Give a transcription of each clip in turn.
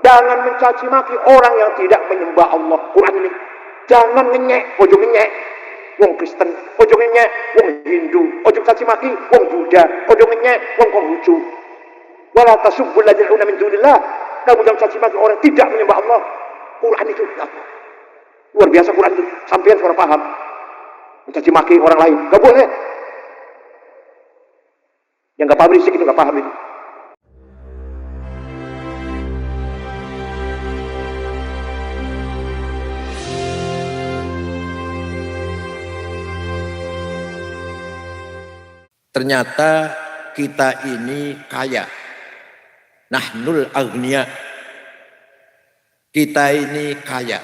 Jangan mencaci maki orang yang tidak menyembah Allah. Quran ini. Jangan ngenyek, ojo ngenyek. Wong Kristen, ojo ngenyek. Wong Hindu, ojo caci maki. Wong Buddha, ojo ngenyek. Wong Konghucu. Wala tasubbul ladzina yad'una min dunillah. Kamu jangan caci maki orang tidak menyembah Allah. Quran itu luar biasa. Quran itu sampean suara paham. Mencaci maki orang lain gak boleh. Yang gak paham berisik itu gak paham itu. Ternyata kita ini kaya. Nahnul aghnia. Kita ini kaya.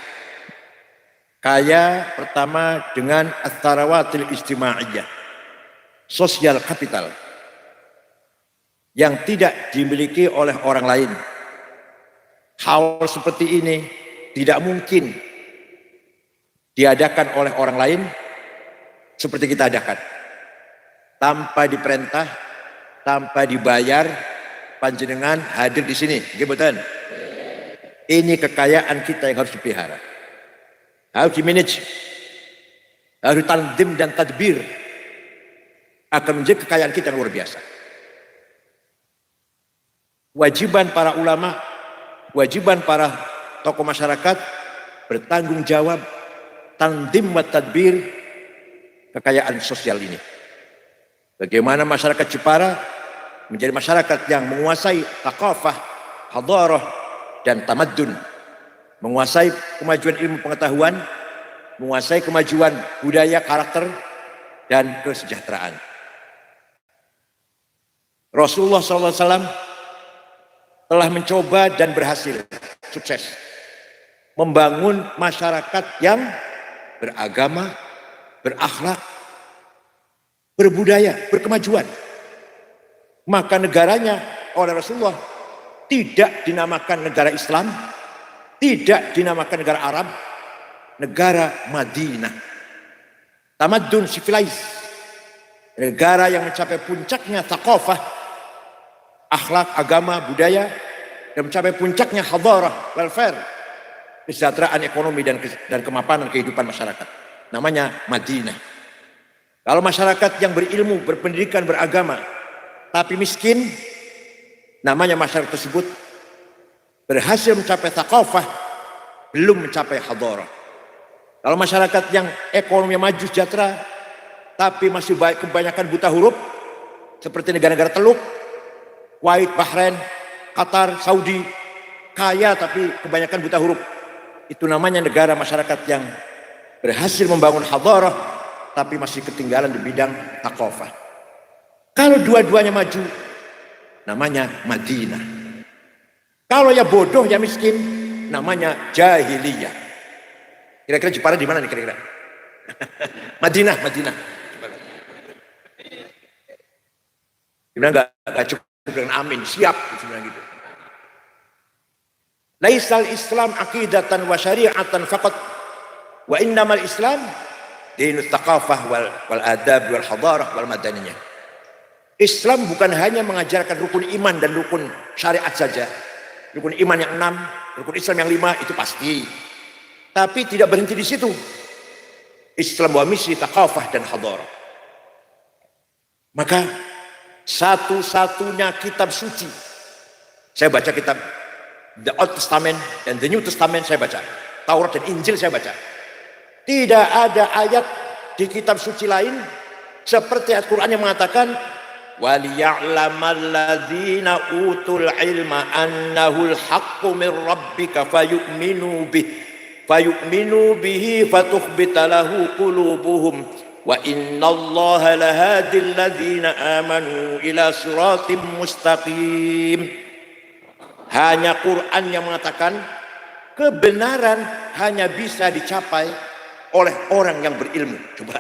Kaya pertama dengan as-sarawatil ijtimaiyah. Sosial kapital. Yang tidak dimiliki oleh orang lain. Hal seperti ini tidak mungkin diadakan oleh orang lain seperti kita adakan. Tanpa diperintah, tanpa dibayar, panjenengan hadir di sini. Betul? Ini kekayaan kita yang harus dipelihara. Harus dimanage. Harus tandim dan tadbir. Akan menjadi kekayaan kita yang luar biasa. Wajiban para ulama, wajiban para tokoh masyarakat bertanggung jawab tandim wa tadbir kekayaan sosial ini. Bagaimana masyarakat Jepara menjadi masyarakat yang menguasai thaqafah, hadarah, dan tamaddun. Menguasai kemajuan ilmu pengetahuan, menguasai kemajuan budaya, karakter, dan kesejahteraan. Rasulullah SAW telah mencoba dan berhasil, sukses, membangun masyarakat yang beragama, berakhlak, berbudaya, berkemajuan. Maka negaranya oleh Rasulullah tidak dinamakan negara Islam, tidak dinamakan negara Arab, negara Madinah. Tamaddun, civilized, negara yang mencapai puncaknya thaqafah, akhlak, agama, budaya, dan mencapai puncaknya hadarah, welfare, kesejahteraan ekonomi dan kemapanan kehidupan masyarakat. Namanya Madinah. Kalau masyarakat yang berilmu, berpendidikan, beragama, tapi miskin, namanya masyarakat tersebut berhasil mencapai thaqafah, belum mencapai hadarah. Kalau masyarakat yang ekonomi maju sejahtera, tapi masih kebanyakan buta huruf, seperti negara-negara Teluk, Kuwait, Bahrain, Qatar, Saudi, kaya tapi kebanyakan buta huruf. Itu namanya negara masyarakat yang berhasil membangun hadarah, tapi masih ketinggalan di bidang thaqafah. Kalau dua-duanya maju, namanya Madinah. Kalau ya bodoh ya miskin, namanya jahiliyah. Kira-kira Jepara di mana nih kira-kira? Madinah. Gimana nggak cukup dengan amin, siap gitu. Laisal Islam aqidatan wa syari'atan faqat, wa innamal Islam dinut thaqafah wal adab wal hadarah wal madaniyah. Islam bukan hanya mengajarkan rukun iman dan rukun syariat saja. Rukun iman yang 6, rukun Islam yang 5 itu pasti. Tapi tidak berhenti di situ. Islam wa misi thaqafah dan hadarah. Maka satu-satunya kitab suci. Saya baca kitab The Old Testament dan The New Testament saya baca. Taurat dan Injil saya baca. Tidak ada ayat di kitab suci lain seperti Al-Quran yang mengatakan وَلِيَعْلَمَ الَّذِينَ أُوتُوا الْعِلْمَ أَنَّهُ الْحَقُّ مِنْ رَبِّكَ فَيُؤْمِنُوا بِهِ فَتُخْبِتَ لَهُ قُلُوبُهُمْ وَإِنَّ اللَّهَ لَهَادِي الَّذِينَ آمَنُوا إِلَى صِرَاطٍ مُسْتَقِيمٍ. Hanya Quran yang mengatakan kebenaran hanya bisa dicapai oleh orang yang berilmu. Coba.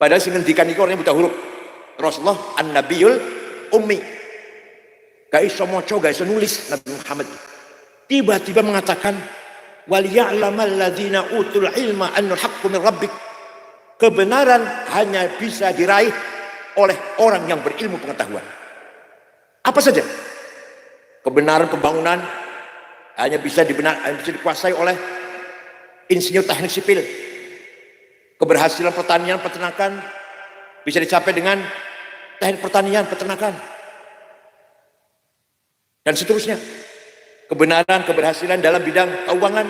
Padahal sing ngendikan iki orangnya buta huruf. Rasulullah an-nabiyul ummi. Gak iso maca, gak iso nulis Nabi Muhammad. Tiba-tiba mengatakan wal ya'lamal ladzina utul ilma annal haqqu min rabbik. Kebenaran hanya bisa diraih oleh orang yang berilmu pengetahuan. Apa saja? Kebenaran pembangunan, hanya bisa dikuasai oleh insinyur teknik sipil. Keberhasilan pertanian, peternakan bisa dicapai dengan teknik pertanian, peternakan, dan seterusnya. Kebenaran, keberhasilan dalam bidang keuangan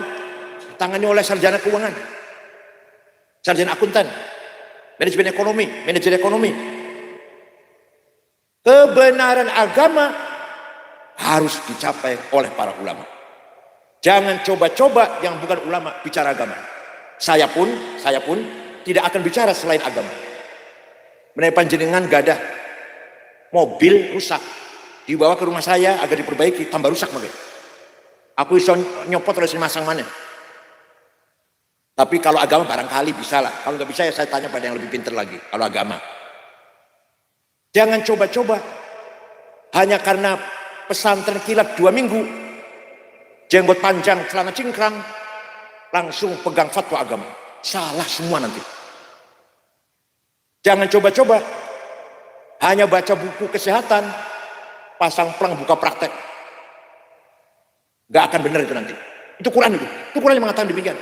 ditangani oleh sarjana keuangan, sarjana akuntan, manajemen ekonomi, manajer ekonomi. Kebenaran agama harus dicapai oleh para ulama. Jangan coba-coba yang bukan ulama bicara agama. Saya pun tidak akan bicara selain agama. Menaik panjenengan gadah mobil rusak, dibawa ke rumah saya agar diperbaiki, tambah rusak malah. Aku bisa nyopot terus masang mana. Tapi kalau agama barangkali bisa lah. Kalau nggak bisa ya saya tanya pada yang lebih pintar lagi. Kalau agama, jangan coba-coba hanya karena pesantren kilat 2 minggu, jenggot panjang, celana cingkrang, langsung pegang fatwa agama. Salah semua nanti. Jangan coba-coba hanya baca buku kesehatan, pasang plang buka praktek. Gak akan benar itu nanti. Itu Quran itu. Itu Quran yang mengatakan demikian.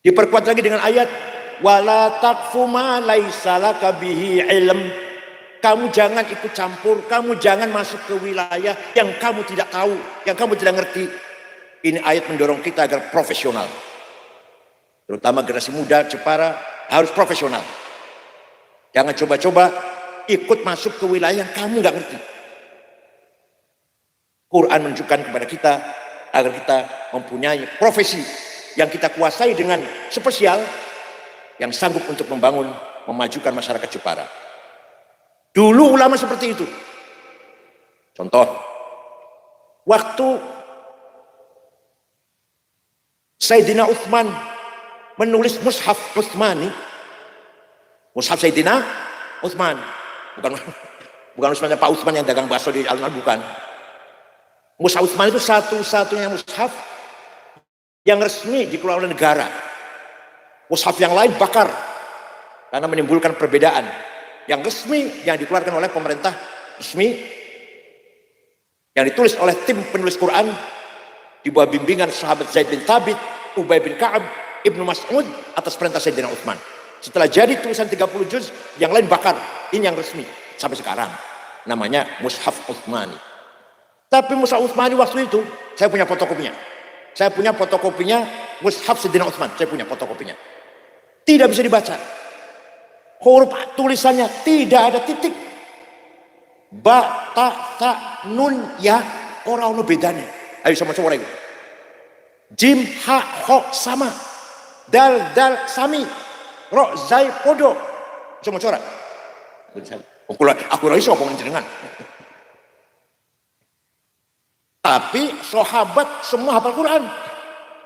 Diperkuat lagi dengan ayat wala taqfu ma laisa laka bihi ilm. Kamu jangan ikut campur, kamu jangan masuk ke wilayah yang kamu tidak tahu, yang kamu tidak ngerti. Ini ayat mendorong kita agar profesional. Terutama generasi muda Jepara harus profesional. Jangan coba-coba ikut masuk ke wilayah yang kamu nggak ngerti. Quran menunjukkan kepada kita agar kita mempunyai profesi yang kita kuasai dengan spesial, yang sanggup untuk membangun, memajukan masyarakat Jepara. Dulu ulama seperti itu. Contoh, waktu Sayyidina Utsman menulis Mushaf Utsmani, Mushaf Sayyidina Utsman, bukan Utsmannya Pak Utsman yang dagang bakso di Alun-Alun, bukan. Mushaf Utsman itu satu-satunya mushaf yang resmi dikeluarkan oleh negara. Mushaf yang lain bakar karena menimbulkan perbedaan. Yang resmi yang dikeluarkan oleh pemerintah resmi, yang ditulis oleh tim penulis Quran di bawah bimbingan sahabat Zaid bin Thabit, Ubay bin Ka'ab, Ibnu Mas'ud atas perintah Sayyidina Utsman. Setelah jadi tulisan 30 juz, yang lain bakar. Ini yang resmi sampai sekarang. Namanya Mushaf Utsmani. Tapi Mushaf Utsmani waktu itu saya punya fotokopinya. Saya punya fotokopinya Mushaf Sayyidina Utsman. Saya punya fotokopinya. Tidak bisa dibaca. Huruf tulisannya tidak ada titik. Ba, ta, ta, nun, ya. Orang bedanya. Ayo sama-sama itu. Jim, ha, ho, sama. Dal, dal, sami. Ro, zai, podo. Sama-sama. Aku raiso ngomong jenengan. Tapi sahabat semua hafal Quran.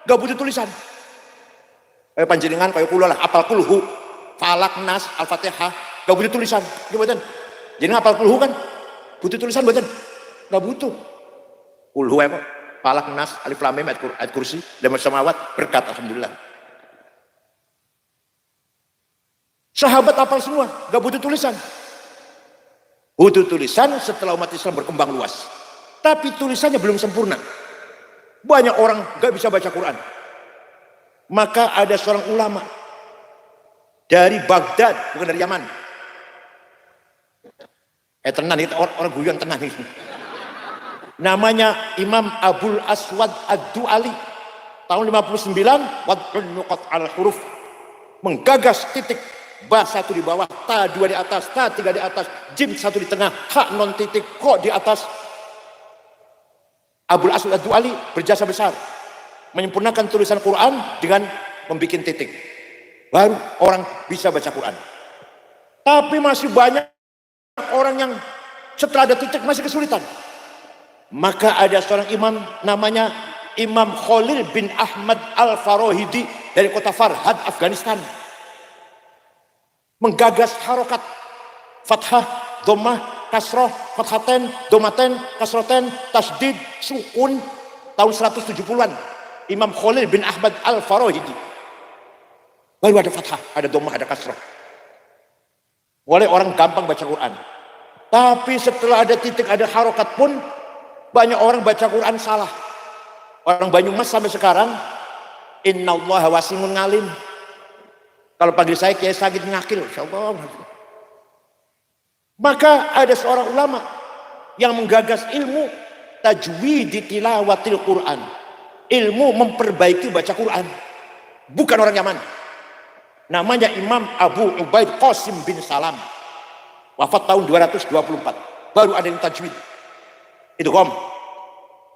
Gak butuh tulisan. Kayak panjenengan, kayak kula lah. Hafal kulhu, falak, nas, al-fatihah. Gak butuh tulisan. Gimana? Jenengan hafal kulhu kan? Butuh tulisan buatan? Gak butuh. Kulhu apa? Falak, nas, alif, lam, mim, ayat kursi. Dan samawat, berkat. Alhamdulillah. Sahabat hafal semua. Gak butuh tulisan. Butuh tulisan setelah umat Islam berkembang luas. Tapi tulisannya belum sempurna. Banyak orang gak bisa baca Quran. Maka ada seorang ulama dari Baghdad, bukan dari Yaman. Tenan itu orang guyon tenan itu. Namanya Imam Abul Aswad Ad-Du'ali. Tahun 59, wad'un nuqat al-huruf. Menggagas titik. Ba 1 di bawah, ta 2 di atas, ta 3 di atas, jim 1 di tengah, ha non titik, ko di atas. Abul Aswad Ad-Du'ali berjasa besar menyempurnakan tulisan Quran dengan membuat titik. Baru orang bisa baca Quran. Tapi masih banyak orang yang setelah ada titik masih kesulitan. Maka ada seorang imam namanya Imam Khalil bin Ahmad Al-Farahidi dari kota Farhad, Afghanistan. Menggagas harokat fathah, dhammah, kasroh, fathaten, domaten, kasroten, tasdid, sukun tahun 170-an. Imam Khalil bin Ahmad Al-Farahidi. Baru ada fathah, ada dhammah, ada kasroh. Boleh orang gampang baca Quran. Tapi setelah ada titik, ada harokat pun banyak orang baca Quran salah. Orang Banyumas sampai sekarang, innallaha wasimun ngalim. Kalau panggil saya Kiai Sagid Ngakil, insyaallah. Maka ada seorang ulama yang menggagas ilmu tajwid tilawatil Quran. Ilmu memperbaiki baca Quran. Bukan orang Yaman. Namanya Imam Abu Ubaid Qasim bin Salam. Wafat tahun 224. Baru ada yang tajwid. Idgham,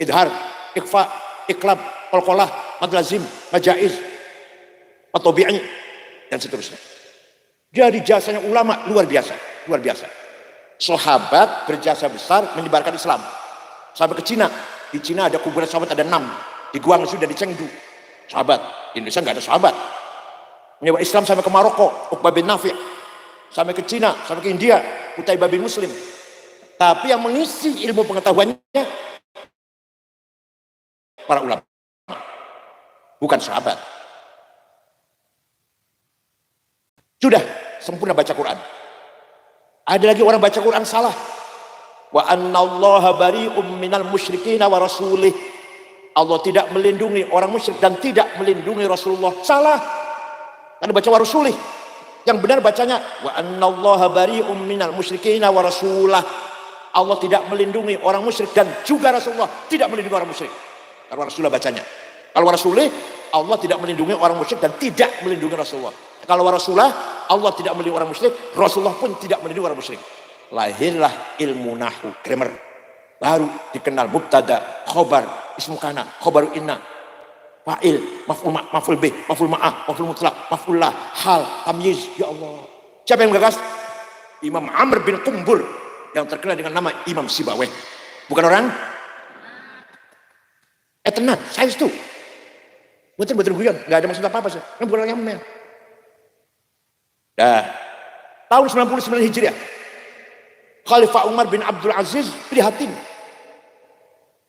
idhar, ikhfa, iklab, qalqalah, mad lazim, majaiz, at-tabi'i dan seterusnya. Jadi jasanya ulama luar biasa, luar biasa. Sahabat berjasa besar menyebarkan Islam. Sampai ke Cina. Di Cina ada kuburan sahabat ada 6. Di Guangzhou dan di Chengdu. Sahabat. Di Indonesia nggak ada sahabat. Menyebar Islam sampai ke Maroko, Uqbah bin Nafi'. Sampai ke Cina, sampai ke India, Utaibah bin Muslim. Tapi yang mengisi ilmu pengetahuannya para ulama, bukan sahabat. Sudah sempurna baca Quran. Ada lagi orang baca Quran salah. Wa annallaha bari'um minal musyrikin wa rasulih. Allah tidak melindungi orang musyrik dan tidak melindungi Rasulullah. Salah. Karena baca wa rasulih. Yang benar bacanya wa annallaha bari'um minal musyrikin wa rasulah. Allah tidak melindungi orang musyrik dan juga Rasulullah tidak melindungi orang musyrik. Kalau Rasulullah bacanya. Kalau Rasulullah Allah tidak melindungi orang musyrik dan tidak melindungi Rasulullah. Kalau Rasulullah Allah tidak melindungi orang musyrik, Rasulullah pun tidak melindungi orang musyrik. Lahirlah ilmu nahwu, grammar. Baru dikenal mubtada, khobar, ismu kana, khobaru inna, fa'il, maf'ul bih, maf'ul ma'ah, maf'ul mutlaq, maf'ul lah, hal, tamyiz. Ya Allah. Siapa yang menggagas? Imam Amr bin Qumbur yang terkenal dengan nama Imam Sibawayh. Bukan orang? Tenang, saya itu. Betul-betul guyon, nggak ada maksud apa-apa sih. Ini bukan orang Yaman. Dah. Tahun 99 Hijriah. Khalifah Umar bin Abdul Aziz prihatin.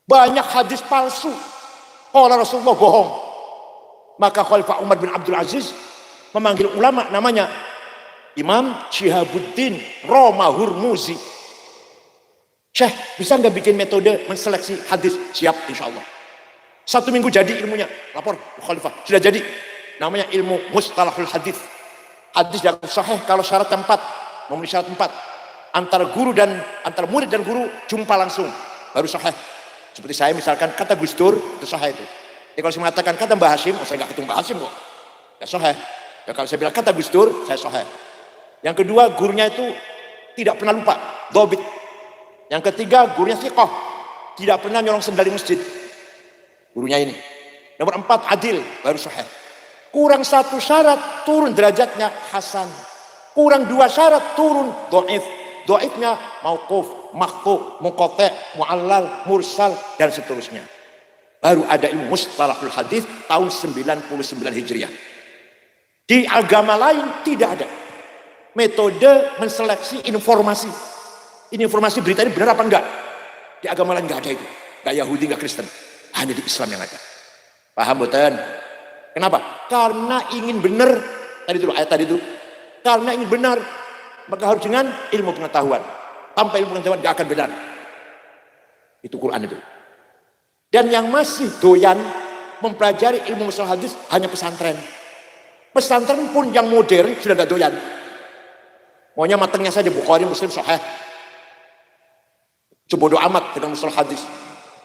Banyak hadis palsu. Qala Rasulullah bohong. Maka Khalifah Umar bin Abdul Aziz memanggil ulama namanya Imam Syihabuddin Roma Hurmuzi. Syekh, bisa nggak bikin metode menseleksi hadis? Siap, insya Allah. 1 minggu jadi ilmunya. Lapor Khalifah, sudah jadi. Namanya ilmu mustalahul hadis. Hadis yang sahih kalau syarat 4, memenuhi syarat 4. Antara murid dan guru jumpa langsung, baru sahih. Seperti saya misalkan kata Gus Dur itu sahih itu. Jadi kalau saya mengatakan kata Mbah Hashim, saya nggak ketemu Mbah Hashim kok, nggak sahih. Ya, kalau saya bilang kata Gus Dur, saya sahih. Yang kedua gurunya itu tidak pernah lupa, dobit. Yang ketiga gurunya thiqah, tidak pernah nyolong sendal di masjid. Gurunya ini. Nomor 4 adil, baru sahih. Kurang 1 syarat turun derajatnya hasan. Kurang 2 syarat turun dhaif. Dhaifnya mauquf, maqtu, munqati', mu'allal, mursal dan seterusnya. Baru ada ilmu mustalahul hadis tahun 99 Hijriah. Di agama lain tidak ada metode menseleksi informasi. Ini informasi berita ini benar apa enggak? Di agama lain enggak ada itu. Enggak Yahudi, enggak Kristen. Hanya di Islam yang ada. Paham boten? Kenapa? Karena ingin benar. Ayat tadi itu. Karena ingin benar, maka harus dengan ilmu pengetahuan. Tanpa ilmu pengetahuan enggak akan benar. Itu Quran itu. Dan yang masih doyan mempelajari ilmu mustalah hadis hanya pesantren. Pesantren pun yang modern sudah enggak doyan. Maunya matangnya saja Bukhari, Muslim, Sahih. Sebodoh amat dengan mustalah hadis.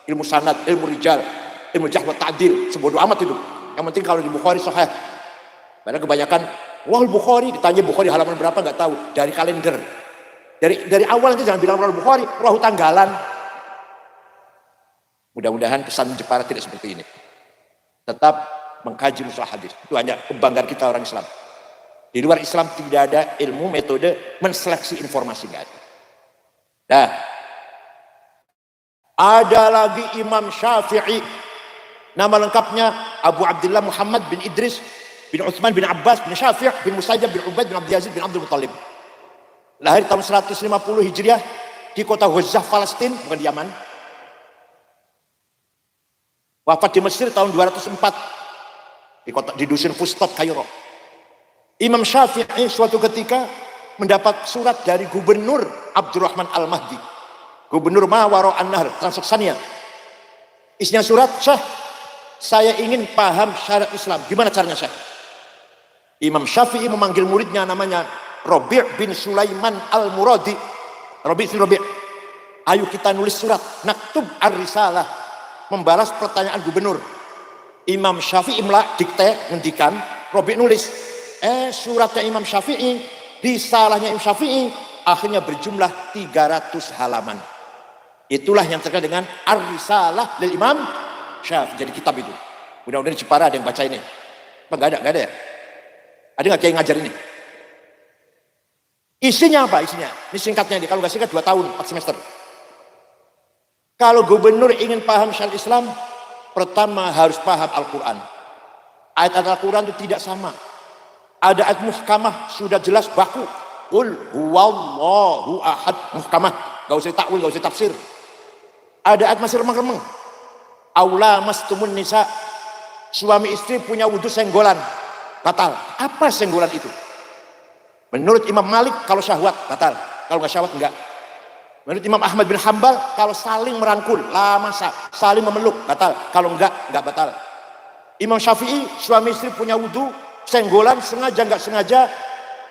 Ilmu sanad, ilmu rijal, ilmu jarh wa ta'dil, sebodoh amat itu. Yang penting kalau di Bukhari sahih. Padahal kebanyakan wah Bukhari, ditanya Bukhari halaman berapa nggak tahu, dari kalender. Dari awal nanti jangan bilang wah Bukhari, wah tanggalan. Mudah-mudahan pesan Jepara tidak seperti ini. Tetap mengkaji mustalah hadis. Itu hanya kebanggaan kita orang Islam. Di luar Islam tidak ada ilmu metode menseleksi informasi, nggak ada. Nah, ada lagi Imam Syafi'i. Nama lengkapnya Abu Abdullah Muhammad bin Idris bin Utsman bin Abbas bin Syafi' bin Musayyab bin Ubaid bin Abdul Aziz bin Abdul Muttalib. Lahir tahun 150 Hijriah di kota Ghazah, Palestina, bukan di Yaman. Wafat di Mesir tahun 204 di dusun Fustat, Kairo. Imam Syafi'i suatu ketika mendapat surat dari Gubernur Abdurrahman Al-Mahdi. Gubernur Mawaro An-Nahr, Transoksania. Isinya surat, Syekh, saya ingin paham syariat Islam. Gimana caranya Syekh? Imam Syafi'i memanggil muridnya namanya Rabi' bin Sulaiman Al-Muradi. Rabi'. Ayo kita nulis surat. Naktub ar-risalah. Membalas pertanyaan gubernur. Imam Syafi'i dikte, ngendikan. Rabi' nulis. Suratnya Imam Syafi'i, risalahnya Imam Syafi'i, akhirnya berjumlah 300 halaman. Itulah yang terkait dengan ar-risalah dari Imam Syafi'i. Jadi kitab itu. Mudah-mudahan di Jepara ada yang baca ini. Apa enggak ada ya? Ada nggak kiai ngajar ini? Isinya apa isinya? Ini singkatnya nih. Kalau nggak singkat 2 tahun, 4 semester. Kalau gubernur ingin paham syariat Islam, pertama harus paham Al-Quran. Ayat-ayat Al-Quran itu tidak sama. Ada ayat muhkamah sudah jelas baku. Qul huwallahu ahad, muhkamah. Gak usah takwil, gak usah tafsir. Ada ayat masih remeng-remeng. Aula mastumun nisa, suami istri punya wudhu senggolan, batal. Apa senggolan itu? Menurut Imam Malik kalau syahwat batal, kalau nggak syahwat enggak. Menurut Imam Ahmad bin Hambal kalau saling merangkul, saling memeluk batal, kalau enggak batal. Imam Syafi'i suami istri punya wudhu senggolan, sengaja nggak sengaja,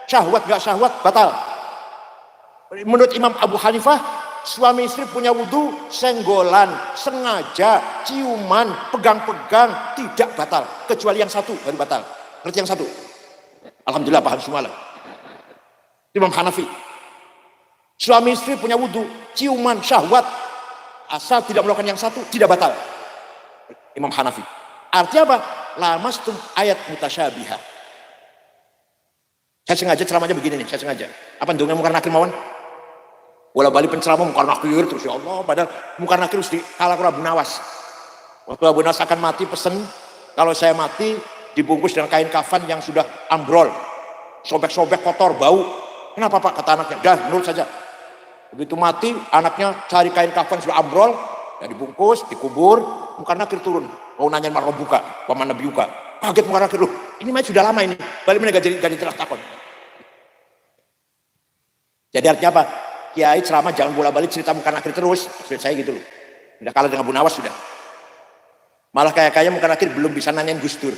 syahwat nggak syahwat batal. Menurut Imam Abu Hanifah suami istri punya wudhu senggolan, sengaja, ciuman, pegang-pegang tidak batal, kecuali yang satu baru batal. Ngerti yang satu? Alhamdulillah paham semua lah. Imam Hanafi suami istri punya wudhu, ciuman, syahwat, asal tidak melakukan yang satu tidak batal. Imam Hanafi. Artinya apa? Lamastum ayat mutasyabihah. Saya sengaja ceramahnya begini nih, saya sengaja. Apa ndongnya Munkar Nakir mawon? Bola balik penceramah Munkar Nakir terus, ya Allah, padahal Munkar Nakir harus dikalah Abu Nawas. Waktu Abu Nawas akan mati pesen, kalau saya mati dibungkus dengan kain kafan yang sudah ambrol, sobek-sobek, kotor, bau. Kenapa Pak? Kata anaknya, dah menurut saja. Begitu mati, anaknya cari kain kafan sudah ambrol, ya dibungkus, dikubur. Munkar Nakir turun, mau nanya marah buka, paman Nabi buka. Kaget Munkar Nakir, loh, ini mah sudah lama ini. Balik mereka jadi telah takon. Jadi artinya apa? Kiai ceramah jangan bola-balik cerita Munkar Nakir terus. Maksud saya gitu loh. Sudah kalah dengan Abu Nawas sudah. Malah kayak Munkar Nakir belum bisa nanyain Gus Dur.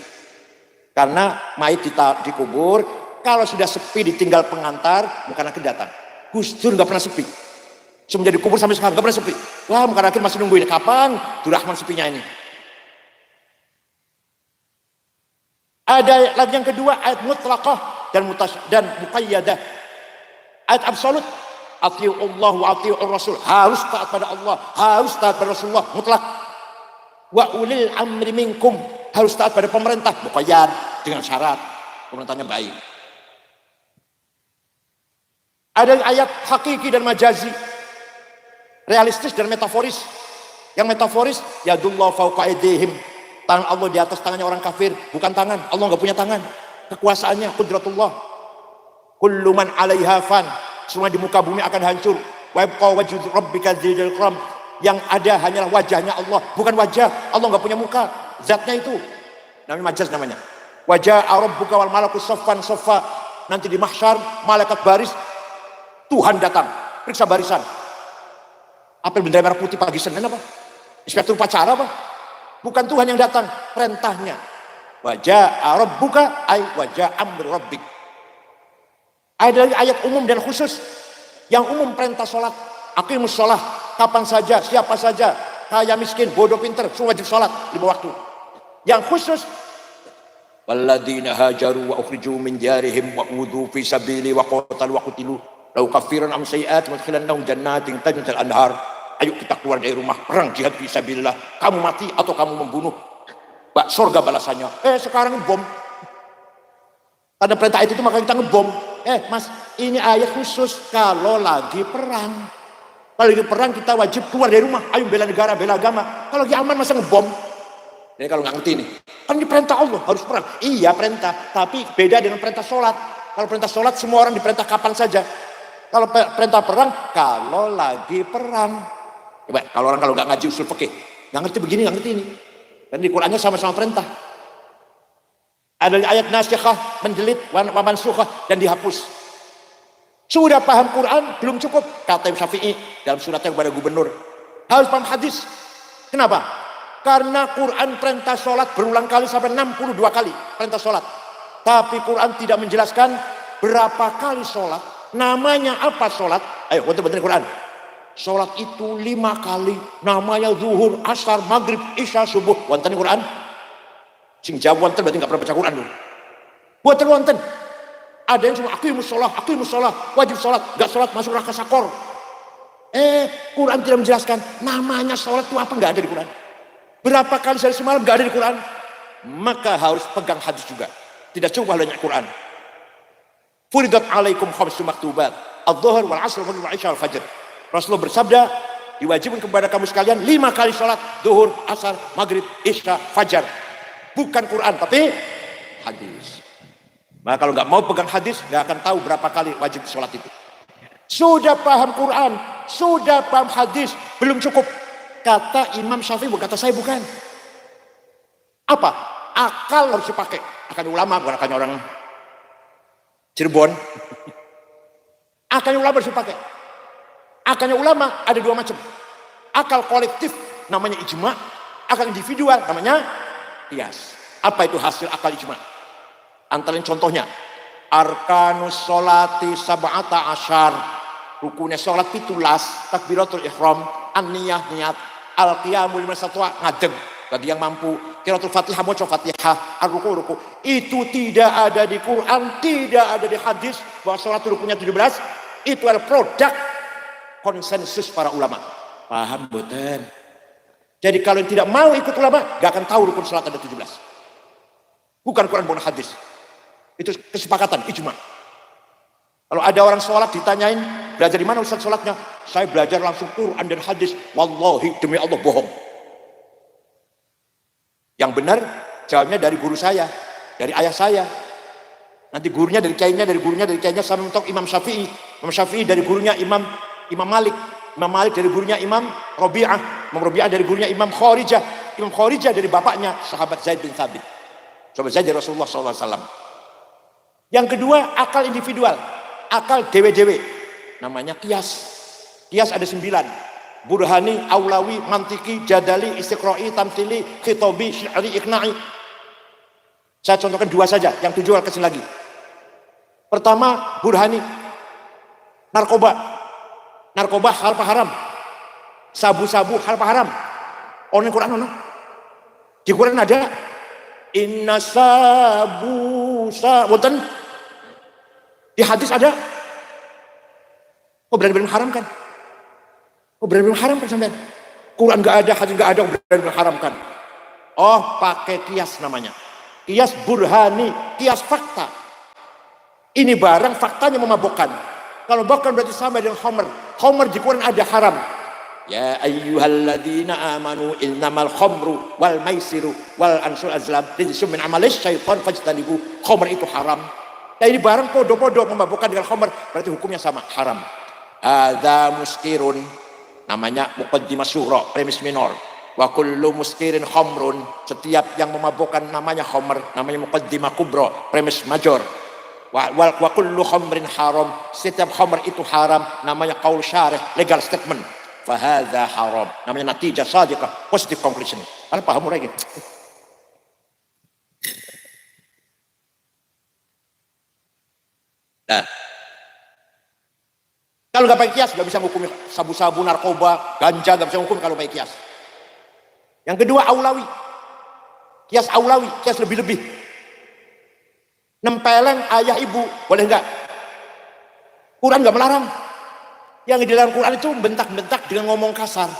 Karena mayit dikubur, kalau sudah sepi ditinggal pengantar, Munkar Nakir datang. Gus Dur nggak pernah sepi. Semenjak dikubur sampai sekarang nggak pernah sepi. Wah, Munkar Nakir masih nungguin kapan Durrahman sepinya ini. Ada lagi yang kedua, ayat mutlaqah dan muqayyadah. Ayat absolut, atiiullah wa atiiur rasul, harus taat pada Allah, harus taat pada Rasulullah, mutlak. Wa ulil amri minkum, harus taat pada pemerintah, muqayyad dengan syarat pemerintahnya baik. Ada ayat hakiki dan majazi, realistis dan metaforis. Yang metaforis, yadullah fauqa aydihim, tangan Allah di atas tangannya orang kafir, bukan tangan, Allah nggak punya tangan. Kekuasaannya qudratullah. Kullu man 'alaiha fan, semua di muka bumi akan hancur. Wa yabqa wajhu rabbika dzil ikram, yang ada hanyalah wajahnya Allah, bukan wajah. Allah nggak punya muka, zatnya itu. Namanya majaz namanya. Wajah rabbuka wal malaku saffan saffa, nanti di mahsyar malaikat baris, Tuhan datang, periksa barisan. Apa bendera merah putih pagi Senin apa? Inspektur upacara apa? Bukan Tuhan yang datang, perintahnya. Wajah rabbuka ay wajah amr rabbik. Ada lagi ayat umum dan khusus. Yang umum perintah sholat, aqimus sholat, kapan saja, siapa saja, kaya miskin, bodoh pinter, semua wajib sholat 5 waktu. Yang khusus, walladzina hajaru wa ukhriju min diyarihim wa udhu fi sabili wa qatalu wa qutilu lau kafiran am sayiat wa khilannahum jannatin tajri min al-anhar. Ayo kita keluar dari rumah, perang jihad fi sabilillah. Kamu mati atau kamu membunuh, surga balasannya. Sekarang bom. Ada perintah itu maka kita ngebom. Mas, ini ayat khusus kalau lagi perang. Kalau lagi perang kita wajib keluar dari rumah. Ayo bela negara, bela agama. Kalau lagi aman masa ngebom? Jadi kalau nggak ngerti ini, kan ini perintah Allah harus perang. Iya perintah, tapi beda dengan perintah sholat. Kalau perintah sholat semua orang diperintah kapan saja. Kalau perintah perang, kalau lagi perang. Coba kalau nggak ngaji usul fikih, nggak ngerti begini, nggak ngerti ini. Dan di Qurannya sama-sama perintah. Ada ayat nasikhah, menjelit, wa mansukhah, dan dihapus. Sudah paham Quran, belum cukup. Kata Imam Syafi'i dalam suratnya kepada gubernur, harus paham hadis. Kenapa? Karena Quran perintah sholat berulang kali sampai 62 kali perintah sholat. Tapi Quran tidak menjelaskan berapa kali sholat. Namanya apa sholat? Ayo, betul-betul Quran. Sholat itu 5 kali. Namanya zuhur, asar, maghrib, isya, subuh. Wonten Quran. Sing jawab wonten berarti nggak pernah baca Quran dulu. Wonten. Ada yang cuma aqimus sholat, wajib sholat, nggak sholat masuk neraka sakor. Quran tidak menjelaskan namanya sholat itu apa, nggak ada di Quran. Berapa kali sehari semalam nggak ada di Quran. Maka harus pegang hadis juga. Tidak cukup hanya Quran. Furidat alaikum khamsu maktubat, adz-dhuhr wal 'asr wal 'isya wal fajr. Rasulullah bersabda, diwajibkan kepada kamu sekalian 5 kali sholat, zuhur, asar, maghrib, isya, fajar. Bukan Quran tapi hadis. Maka kalau nggak mau pegang hadis, nggak akan tahu berapa kali wajib sholat itu. Sudah paham Quran, sudah paham hadis, belum cukup. Kata Imam Syafi'i, kata saya bukan. Apa? Akal harus dipakai. Akalnya ulama, bukan akalnya orang Cirebon. Akalnya ulama harus dipakai. Akalnya ulama ada 2 macam. Akal kolektif namanya ijma, akal individual namanya qiyas. Apa itu hasil akal ijma? Antara contohnya, arkanus sholati sab'ata asyar, rukunnya sholat 17, takbiratul ihram, an-niyah niat, al-qiyamul liman satwa ngadeg bagi yang mampu, qiraatul fatihah maca fatihah, ar-ruku. Itu tidak ada di Quran, tidak ada di hadis bahwa sholat rukunnya 17. Itu adalah produk konsensus para ulama. Paham boten? Jadi kalau yang tidak mau ikut ulama, gak akan tahu rukun sholat ada 17. Bukan Quran, bukan hadis. Itu kesepakatan, ijma. Kalau ada orang sholat ditanyain, belajar di mana Ustaz sholatnya? Saya belajar langsung Quran dan hadis. Wallahi, demi Allah bohong. Yang benar, jawabnya dari guru saya, dari ayah saya. Nanti gurunya dari kiainya, dari gurunya, dari kiainya, sampai mentok Imam Syafi'i. Imam Syafi'i dari gurunya Imam Malik. Imam Malik dari gurunya Imam Rabi'ah. Imam Rabi'ah dari gurunya Imam Kharijah. Imam Kharijah dari bapaknya, sahabat Zaid bin Thabit. Sahabat Zaid dari Rasulullah SAW. Yang kedua, akal individual, akal dewe-dewe, namanya qiyas. Qiyas ada 9, burhani, aulawi, mantiki, jadali, istiqra'i, tamthili, khitobi, syi'ri, iqna'i. Saya contohkan 2 saja, yang 7 kecil lagi. Pertama, burhani, narkoba harpa haram, sabu-sabu harpa haram. Ono Quran ono, di Quran ada inna sabu wonten. Di hadis ada. Kok berani mengharamkan? Kok berani mengharamkan sampean? Quran enggak ada, hadis enggak ada, berani mengharamkan. Oh, pakai kias namanya. Kias burhani, kias fakta. Ini barang faktanya memabukkan. Kalau bahkan berarti sama dengan khamr. Khamr di Quran ada haram. Ya ayyuhalladzina amanu innamal khamru wal maisiru wal ansul azlam rijsum min amalis syaitan fajtanibu. Khamr itu haram. Nah, ini barang podo-podo memabukkan dengan khamr, berarti hukumnya sama, haram. Ada muskirun, namanya muqaddimah syura, premis minor. Wa kullu muskirin khamrun, setiap yang memabukkan namanya khamr, namanya muqaddimah kubra, premis major. Wa kullu khamrin haram, setiap khamr itu haram, namanya qaul syarih, legal statement. Fa hadza haram, namanya natijah shadiqah, positive conclusion. Kalian paham lagi? Nah, kalau nggak pakai kias nggak bisa ngukumi sabu-sabu, narkoba, ganja, nggak bisa ngukumi kalau pakai kias. Yang kedua, aulawi, kias aulawi, kias lebih-lebih. Nempeleng ayah ibu boleh nggak? Quran nggak melarang. Yang dilarang Quran itu bentak-bentak dengan ngomong kasar.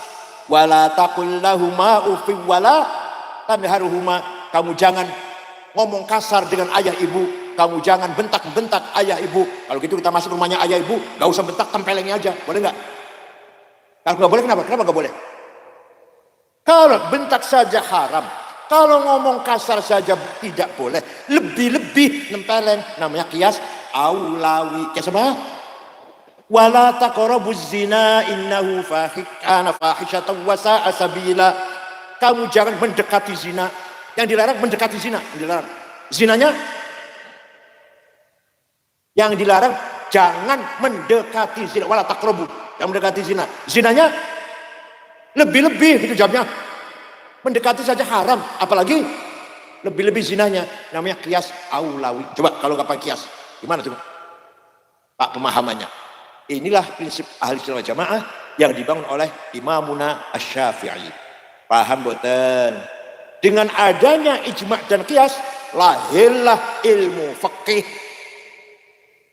Wala taqul lahuma uffi wala tanharhuma. Kamu jangan ngomong kasar dengan ayah ibu. Kamu jangan bentak-bentak ayah ibu. Kalau gitu kita masuk rumahnya ayah ibu, gak usah bentak, tempelengnya aja. Boleh nggak? Kalau nggak boleh kenapa? Kenapa nggak boleh? Kalau bentak saja haram. Kalau ngomong kasar saja tidak boleh. Lebih-lebih nempeleng. Namanya qiyas aulawi. Qiyas apa? Wala taqrabuz zina innahu kana fahishatan wa sa'a sabila. Kamu jangan mendekati zina. Yang dilarang mendekati zina. Yang dilarang. Zinanya yang dilarang jangan mendekati zina. Wala taqrabu, jangan mendekati zina. Zinanya lebih-lebih itu jawabnya. Mendekati saja haram, apalagi lebih-lebih zinanya. Namanya kias aulawi. Coba kalau nggak pakai kias, gimana tuh Pak pemahamannya? Inilah prinsip ahli sunnah wal jamaah yang dibangun oleh Imamuna Asy-Syafi'i. Paham boten? Dengan adanya ijma' dan kias, lahirlah ilmu fikih.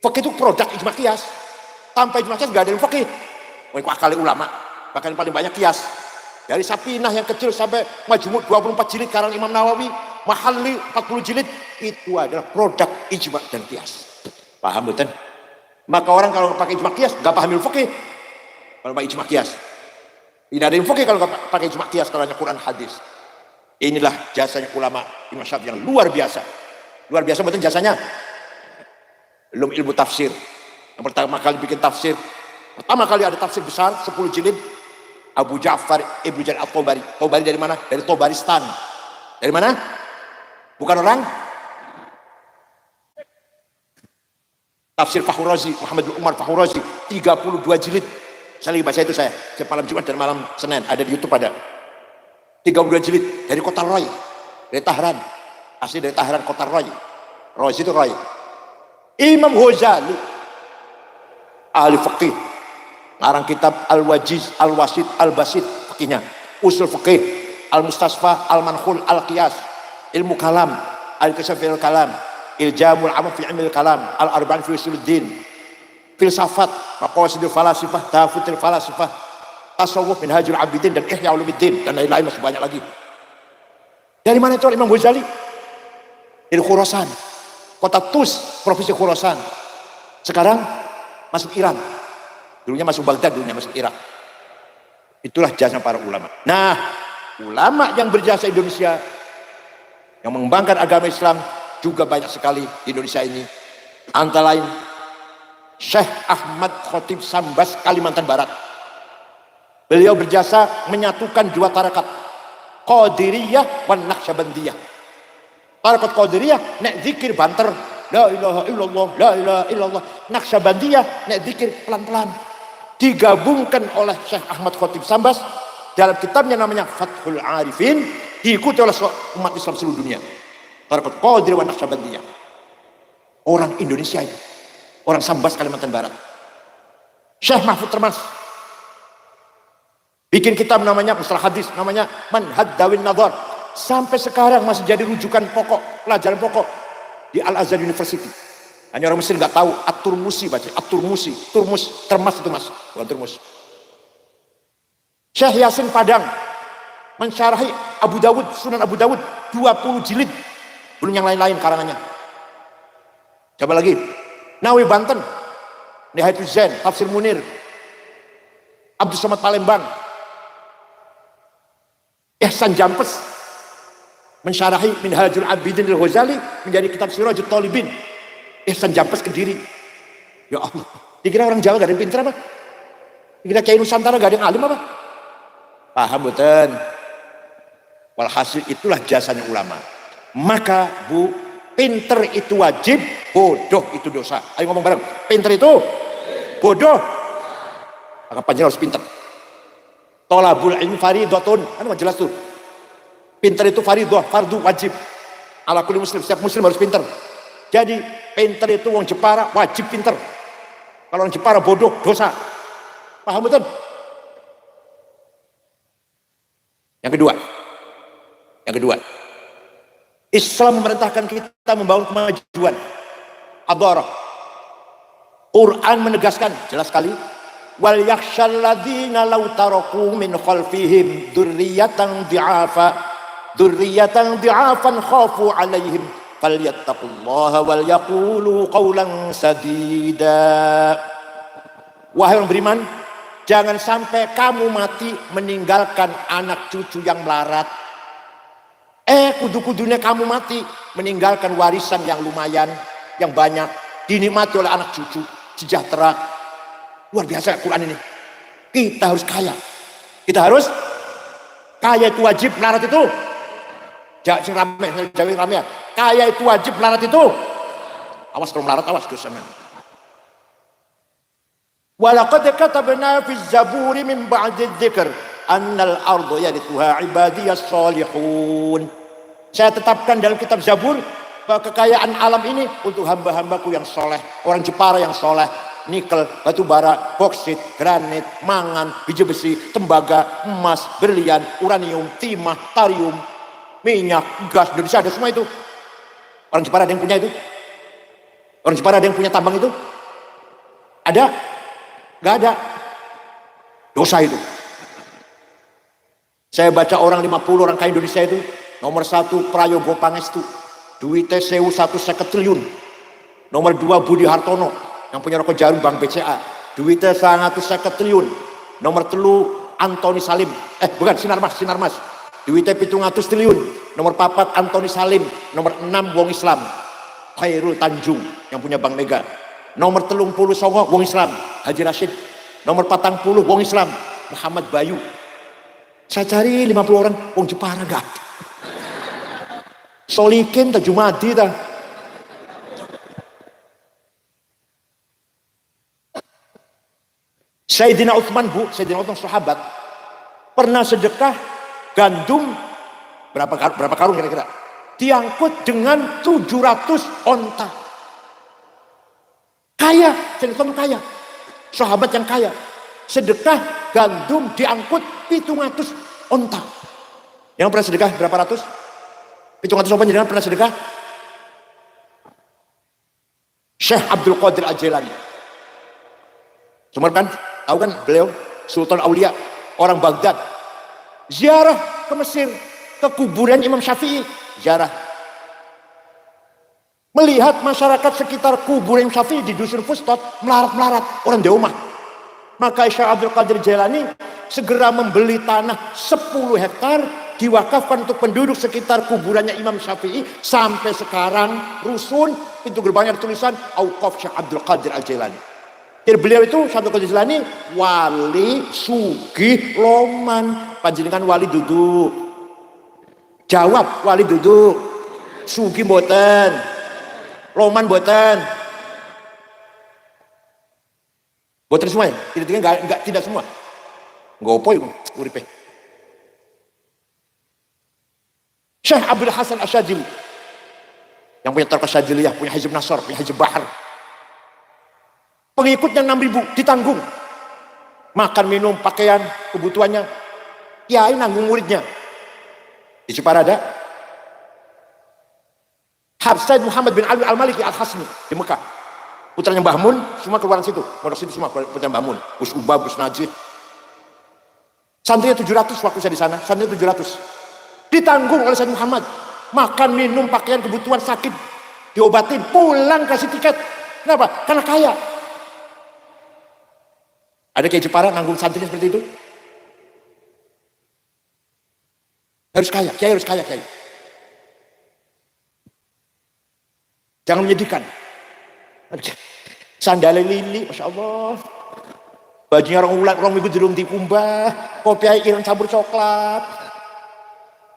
Fikih itu produk ijma' kias. Tanpa ijma' kias nggak ada ilmu fikih. Mereka akali ulama, bahkan paling banyak kias. Dari Sapinah yang kecil sampai Majmu' 24 jilid karang Imam Nawawi, Mahalli 40 jilid, itu adalah produk ijma' dan kias. Paham betul? Maka orang kalau pakai ijma' kias nggak paham ilmu fikih. Kalau pakai ijma' kias, tidak ada ilmu fikih kalau nggak pakai ijma' kias, kalau hanya Quran hadis. Inilah jasanya ulama Imam Syafi'i yang luar biasa. Luar biasa betul jasanya. Belum ilmu tafsir. Yang pertama kali bikin tafsir, pertama kali ada tafsir besar 10 jilid, Abu Ja'far Ibnu Jarir At-Tabari. Tabari dari mana? Dari Tabaristan. Dari mana? Bukan orang. Tafsir Fakhrur Razi, Muhammad bin Umar Fakhrur Razi, 32 jilid. Saya lagi baca itu saya malam Jumat dan malam Senin, ada di YouTube ada. 32 jilid dari Kota Roy, dari Tahran. Asli dari Tahran, Kota Roy. Roy itu Roy. Imam Ghazali, ahli fikih, ngarang kitab Al-Wajiz, Al-Wasit, Al-Basit, fikihnya. Usul fikih, Al-Mustasfa, Al-Mankhul, Al-Qiyas, ilmu kalam, Al-Kisaf fil kalam, Iljamul Amal fi Ilmil Kalam, Al-Arba'in fi Usuluddin, filsafat, Maqasidul Falasifah, Tafutul Falasifah, Tasawuf, Minhajul Abidin, dan Ihya Ulumuddin, dan lain-lain masih banyak lagi. Dari mana itu Imam Ghazali? Dari Khurasan, kota Tus, provinsi Khurasan. Sekarang masuk Iran. Dulunya masuk Baghdad, dulunya masuk Irak. Itulah jasa para ulama. Nah, ulama yang berjasa Indonesia, yang mengembangkan agama Islam juga banyak sekali di Indonesia ini. Antara lain Syekh Ahmad Khotib Sambas, Kalimantan Barat. Beliau berjasa menyatukan dua tarekat, Qadiriyah dan Naqsyabandiyah. Tarekat Qadiriyah nek zikir banter, la ilaha illallah, la ilaha illallah. Naqsyabandiyah nek zikir pelan-pelan. Digabungkan oleh Syekh Ahmad Khotib Sambas dalam kitabnya namanya Fathul Arifin, diikuti oleh umat Islam seluruh dunia. Tarekat Qadiriyah dan Naqsyabandiyah. Orang Indonesia itu, orang Sambas Kalimantan Barat. Syekh Mahfud Termas bikin kitab namanya Mustalah Hadis, namanya Manhaj Dawin Nadhar. Sampai sekarang masih jadi rujukan pokok, pelajaran pokok di Al-Azhar University. Hanya orang Muslim nggak tahu At-Turmusi baca, At-Turmusi, Turmus, Termas itu mas, bukan Turmus. Syekh Yasin Padang mensyarahi Abu Dawud, Sunan Abu Dawud 20 jilid, belum yang lain-lain karangannya. Coba lagi, Nawawi Banten, Nihayatul Zain, Tafsir Munir, Abdul Somad Palembang, Ihsan Jampes mensyarahi Minhajul Abidin Al-Ghazali menjadi kitab Sirajul Talibin. Ihsan Jampes Kediri. Ya Allah, dikira orang Jawa gak ada yang pintar apa? Dikira Kiai Nusantara gak ada yang alim apa? Paham betul? Walhasil itulah jasanya ulama. Maka Bu, pinter itu wajib, bodoh itu dosa. Ayo ngomong bareng, pinter itu bodoh. Maka panjang harus pinter. Tolabul ilmi faridatun, kan jelas tuh. Pinter itu faridah, fardu wajib. Ala kulli muslim, setiap muslim harus pinter. Jadi pinter itu wong Jepara wajib pinter. Kalau orang Jepara bodoh dosa. Paham betul? Yang kedua, Islam memerintahkan kita membangun kemajuan. Adarah. Quran menegaskan jelas sekali. Wal yakhshal ladzina law taraku min khalfihim dzurriyyatan dhi'afan khafu 'alaihim falyattaqullaha wal yaqulu qawlan sadida. Wahai orang beriman, jangan sampai kamu mati meninggalkan anak cucu yang melarat. Kudu-kudunya kamu mati meninggalkan warisan yang lumayan, yang banyak, dinikmati oleh anak cucu, sejahtera. Luar biasa Quran ini. Kita harus kaya. Kita harus kaya, itu wajib, melarat itu. Jangan rame ya. Kaya itu wajib, melarat itu. Awas kalau melarat, awas dosa men. Walaqad katabna fi zaburi min ba'di dzikr annal ardu yarithuha ibadiyas sholihun. Saya tetapkan dalam kitab Zabur bahwa kekayaan alam ini untuk hamba-hambaku yang soleh, orang Jepara yang soleh. Nikel, batu bara, boksit, granit, mangan, biji besi, tembaga, emas, berlian, uranium, timah, tarium, minyak, gas, Indonesia ada semua itu. Orang Jepara ada yang punya itu? Orang Jepara ada yang punya tambang itu? Ada? Gak ada. Dosa itu. Saya baca orang 50 orang kaya Indonesia itu, nomor 1 Prayogo Pangestu, duitnya sewu 150 triliun. Nomor 2 Budi Hartono, yang punya rokok jarum Bank BCA, duitnya 150 triliun. Nomor 3 Antoni Salim, bukan Sinarmas, duitnya 700 triliun. Nomor 4 Antoni Salim. Nomor 6 wong Islam, Khairul Tanjung yang punya Bank Mega. Nomor 30 Songo wong Islam, Haji Rashid. Nomor 40 wong Islam, Muhammad Bayu. Saya cari 50 orang wong Jepara gak. Solikin tak Jumadi tak. Sayyidina Utsman, Sayyidina Utsman sahabat pernah sedekah gandum berapa karung kira-kira, diangkut dengan 700 onta. Kaya, Sayyidina Utsman kaya, sahabat yang kaya, sedekah gandum diangkut 700 onta. Yang pernah sedekah berapa ratus? 700 onta jenengan pernah sedekah? Syekh Abdul Qadir Al-Jailani. Kan tahu kan beliau Sultan Aulia, orang Baghdad. Ziarah ke Mesir, ke kuburan Imam Syafi'i, ziarah. Melihat masyarakat sekitar kuburan Imam Syafi'i di dusun Fustot melarat-melarat, orang Deomah. Maka Syekh Abdul Qadir Jailani segera membeli tanah 10 hektar diwakafkan untuk penduduk sekitar kuburannya Imam Syafi'i. Sampai sekarang rusun, pintu gerbangnya tulisan Auqaf Syekh Abdul Qadir Al-Jailani. Jadi beliau itu Syekh Abdul Qadir Jailani wali sugih loman. Panjenengan wali duduk. Jawab, wali duduk. Sugih mboten. Loman mboten. Mboten semua ya? Tidak semua. Enggak apa iku uripe. Syekh Abdul Hasan Asyadzili yang punya Tarqah Syadziliyah, punya Hizb Nasr, punya Hizb Bahar. Pengikutnya 6.000 ditanggung. Makan, minum, pakaian, kebutuhannya. Kiai nanggung muridnya. Di Jepara ada Habib Said Muhammad bin Ali Al-Maliki Al-Hasmi di Mekah. Putranya Mbah Mun, semua keluaran situ. Pondok situ semua putranya Mbah Mun. Gus Ubah, Gus Najib. Santrinya 700 waktu saya di sana. Santrinya 700. Ditanggung oleh Said Muhammad. Makan, minum, pakaian, kebutuhan, sakit. Diobatin, pulang kasih tiket. Kenapa? Karena kaya. Ada kiai Jepara nanggung santri seperti itu? Harus kaya, kiai harus kaya, kiai. Jangan menyedihkan. Sandalnya lili, Masya Allah. Bajunya orang minggu belum dikumbah. Kopi air ireng campur coklat.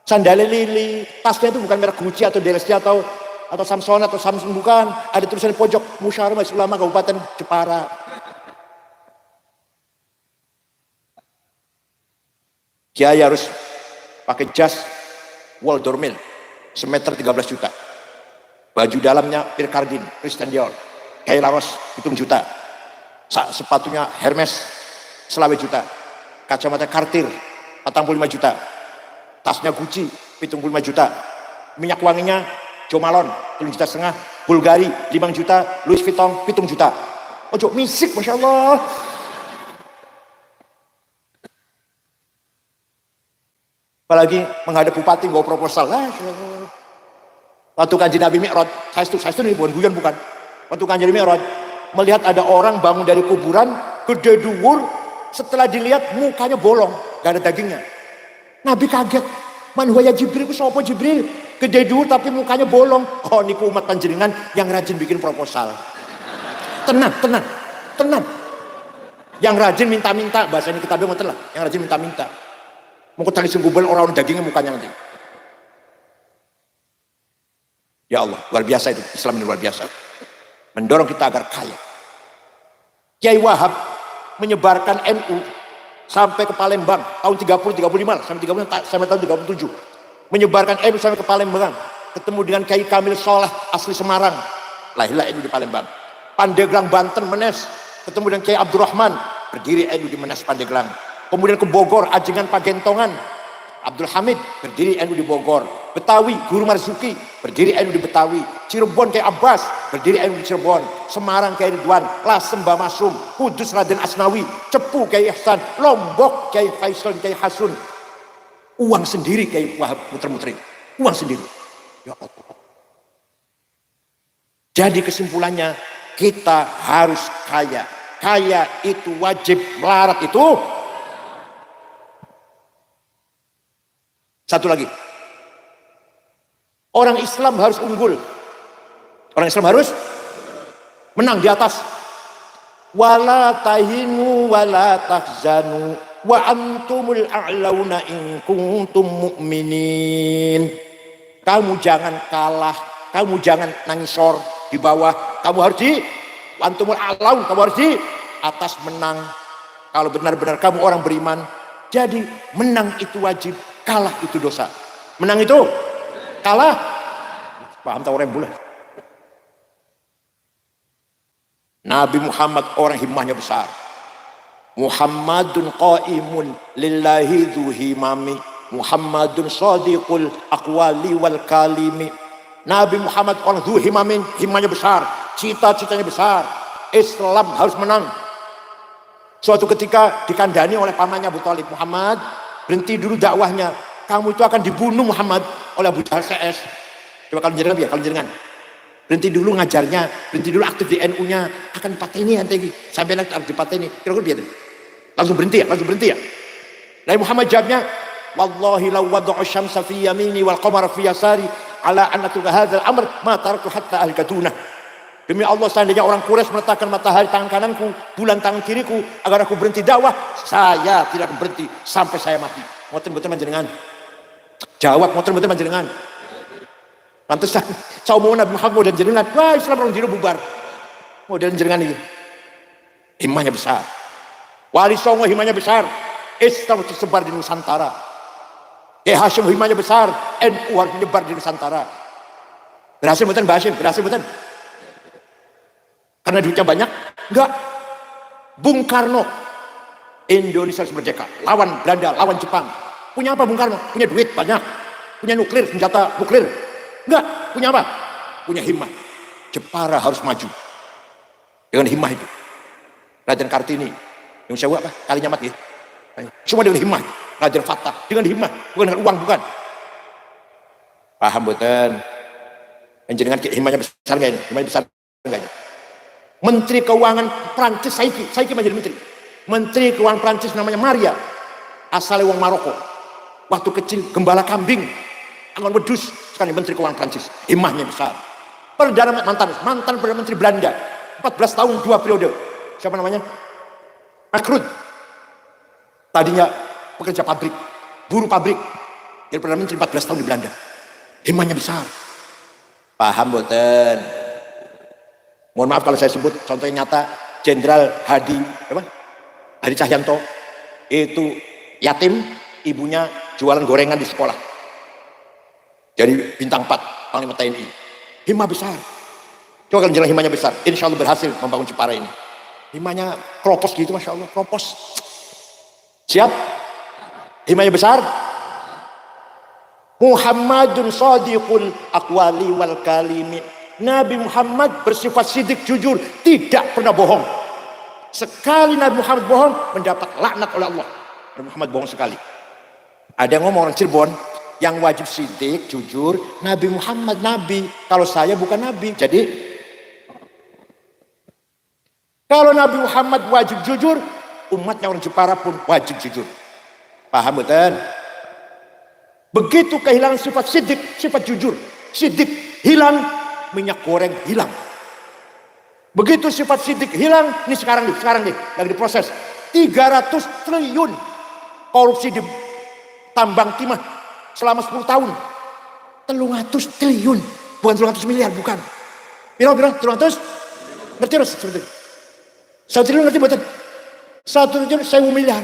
Sandalnya lili. Tasnya itu bukan merek Gucci atau DLSD atau Samsung atau Samsung, bukan. Ada tulisan di pojok Musyawarah Majelis Ulama Kabupaten Jepara. Kiai harus pakai jas wol dormil semeter 13 juta. Baju dalamnya Pierre Cardin, Christian Dior. Kiai Laros 7 juta. Sepatunya Hermes selawe juta. Kacamata Cartier 45 juta. Tasnya Gucci 75 juta. Minyak wanginya Jo Malone 7,5 juta. Bulgari 5 juta. Louis Vuitton 7 juta. Ojo misik, Masya Allah. Apalagi menghadap bupati bawa proposal. Waktu Kanjeng Nabi Mi'raj, saya itu bukan guyon, bukan. Waktu Kanjeng Nabi Mi'raj, melihat ada orang bangun dari kuburan, gede dhuwur, setelah dilihat mukanya bolong, gak ada dagingnya. Nabi kaget. Man huwa ya Jibril, sapa Jibril? Gede dhuwur tapi mukanya bolong. Oh, niku umat panjenengan yang rajin bikin proposal. Tenang. Yang rajin minta-minta, bahasa ini kitabnya ngoten lah, yang rajin minta-minta. Mau ketali sungguhan orang dagingnya mukanya nanti. Ya Allah, luar biasa itu. Islam ini luar biasa. Mendorong kita agar kaya. Kiai Wahab menyebarkan NU sampai ke Palembang tahun 35 sampai tahun 37. Menyebarkan NU sampai ke Palembang. Ketemu dengan Kiai Kamil Soleh asli Semarang. Lahirlah NU di Palembang. Pandeglang Banten Menes. Ketemu dengan Kiai Abdurrahman. Berdiri NU di Menes Pandeglang. Kemudian ke Bogor Ajengan Pagentongan. Abdul Hamid berdiri NU di Bogor. Betawi Guru Marzuki berdiri NU di Betawi. Cirebon Kiai Abbas berdiri NU di Cirebon. Semarang Kiai Ridwan. Lasem Mbah Masum. Kudus Raden Asnawi. Cepu Kiai Ihsan. Lombok Kiai Faisal Kiai Hasun. Uang sendiri Kiai Wahab muter-muterin. Uang sendiri. Ya Allah. Jadi kesimpulannya kita harus kaya. Kaya itu wajib, melarat itu. Satu lagi. Orang Islam harus unggul. Orang Islam harus menang di atas. Wala tahinu wala tahzanu wa antumul a'launa in kuntum mu'minin. Kamu jangan kalah, kamu jangan nangisor di bawah, kamu harus di antumul a'laun, kamu harus di atas menang. Kalau benar-benar kamu orang beriman, jadi menang itu wajib, kalah itu dosa. Menang itu kalah, paham tak orang bulan? Nabi Muhammad orang himmahnya besar. Muhammadun qaimun lillahi dhu himami. Muhammadun sadiqul aqwali wal kalimi. Nabi Muhammad orang dhu himamin, himmahnya besar, cita-citanya besar. Islam harus menang. Suatu ketika dikandani oleh pamannya Abu Thalib, Muhammad berhenti dulu dakwahnya, kamu itu akan dibunuh Muhammad oleh Abu Jahal CS. Coba kalau jenengan ya, kalau jenengan berhenti dulu ngajarnya, berhenti dulu aktif di NU-nya, akan pateni nanti sampai nanti harus dipateni. Kira-kira biar langsung berhenti ya. Nabi Muhammad jawabnya, wallahi law wada'u syamsa fi yamini wal qamara fi yasari ala an atuka hadzal amr ma taraktu hatta ahlikatuna. Demi Allah, seandainya orang Quraisy meletakkan matahari tangan kananku, bulan tangan kiriku, agar aku berhenti dakwah, saya tidak akan berhenti sampai saya mati. Ngoten-ngoten panjenengan. Jawab ngoten-ngoten panjenengan. Pantesan saya mau Nabi Muhammad dan jenengan, wah Islam orang dino bubar. Model jenengan ini. Himahnya besar. Wali Songo himahnya besar. Islam tersebar di Nusantara. Kiai Hasyim himahnya besar. NU harus menyebar di Nusantara. Berhasil betul Mbak Hasyim? Berhasil betul? Karena duitnya banyak? Enggak. Bung Karno, Indonesia harus merdeka. Lawan Belanda, lawan Jepang. Punya apa Bung Karno? Punya duit banyak. Punya nuklir, senjata nuklir. Enggak. Punya apa? Punya himmah. Jepara harus maju. Dengan himmah itu. Raden Kartini. Yang saya apa? Kalinyamat ya. Semua dengan himmah. Raden Fatah. Dengan himmah. Bukan dengan uang, bukan. Paham betul? Yang jenengan himmahnya besar enggak ini? Himmahnya besar enggak ini? Menteri Keuangan Prancis Saiki menjadi menteri. Menteri Keuangan Prancis namanya Maria. Asalnya wong Maroko. Waktu kecil gembala kambing. Angon wedus sekali Menteri Keuangan Prancis. Himmahnya besar. Mantan Perdana Menteri Belanda. 14 tahun 2 periode. Siapa namanya? Mark Rutte. Tadinya pekerja pabrik, buruh pabrik. Jadi Perdana Menteri 14 tahun di Belanda. Himmahnya besar. Paham boten? Mohon maaf kalau saya sebut contohnya nyata, Jenderal Hadi Cahyanto itu yatim, ibunya jualan gorengan di sekolah. Jadi bintang 4 Panglima TNI. Himmah besar. Coba kalau jalan himmahnya besar, insya Allah berhasil membangun Jepara ini. Himmahnya kropos gitu, masya Allah, kropos. Siap? Himmahnya besar. Muhammadun sadiqul aqwali wal kalimi. Nabi Muhammad bersifat sidik, jujur, tidak pernah bohong. Sekali Nabi Muhammad bohong, mendapat laknat oleh Allah. Nabi Muhammad bohong sekali. Ada yang ngomong orang Cirebon, yang wajib sidik, jujur, Nabi Muhammad Nabi. Kalau saya bukan Nabi. Jadi, kalau Nabi Muhammad wajib jujur, umatnya orang Jepara pun wajib jujur. Paham betul? Begitu kehilangan sifat sidik, sifat jujur, sidik hilang, minyak goreng hilang. Begitu sifat sidik hilang, ini sekarang nih, lagi diproses. 300 triliun korupsi di tambang timah selama 10 tahun. 300 triliun, bukan 300 miliar, bukan. Biro, 300? Ngerti harus seperti itu. 1 triliun ngerti betul? 1 triliun 1.000 miliar.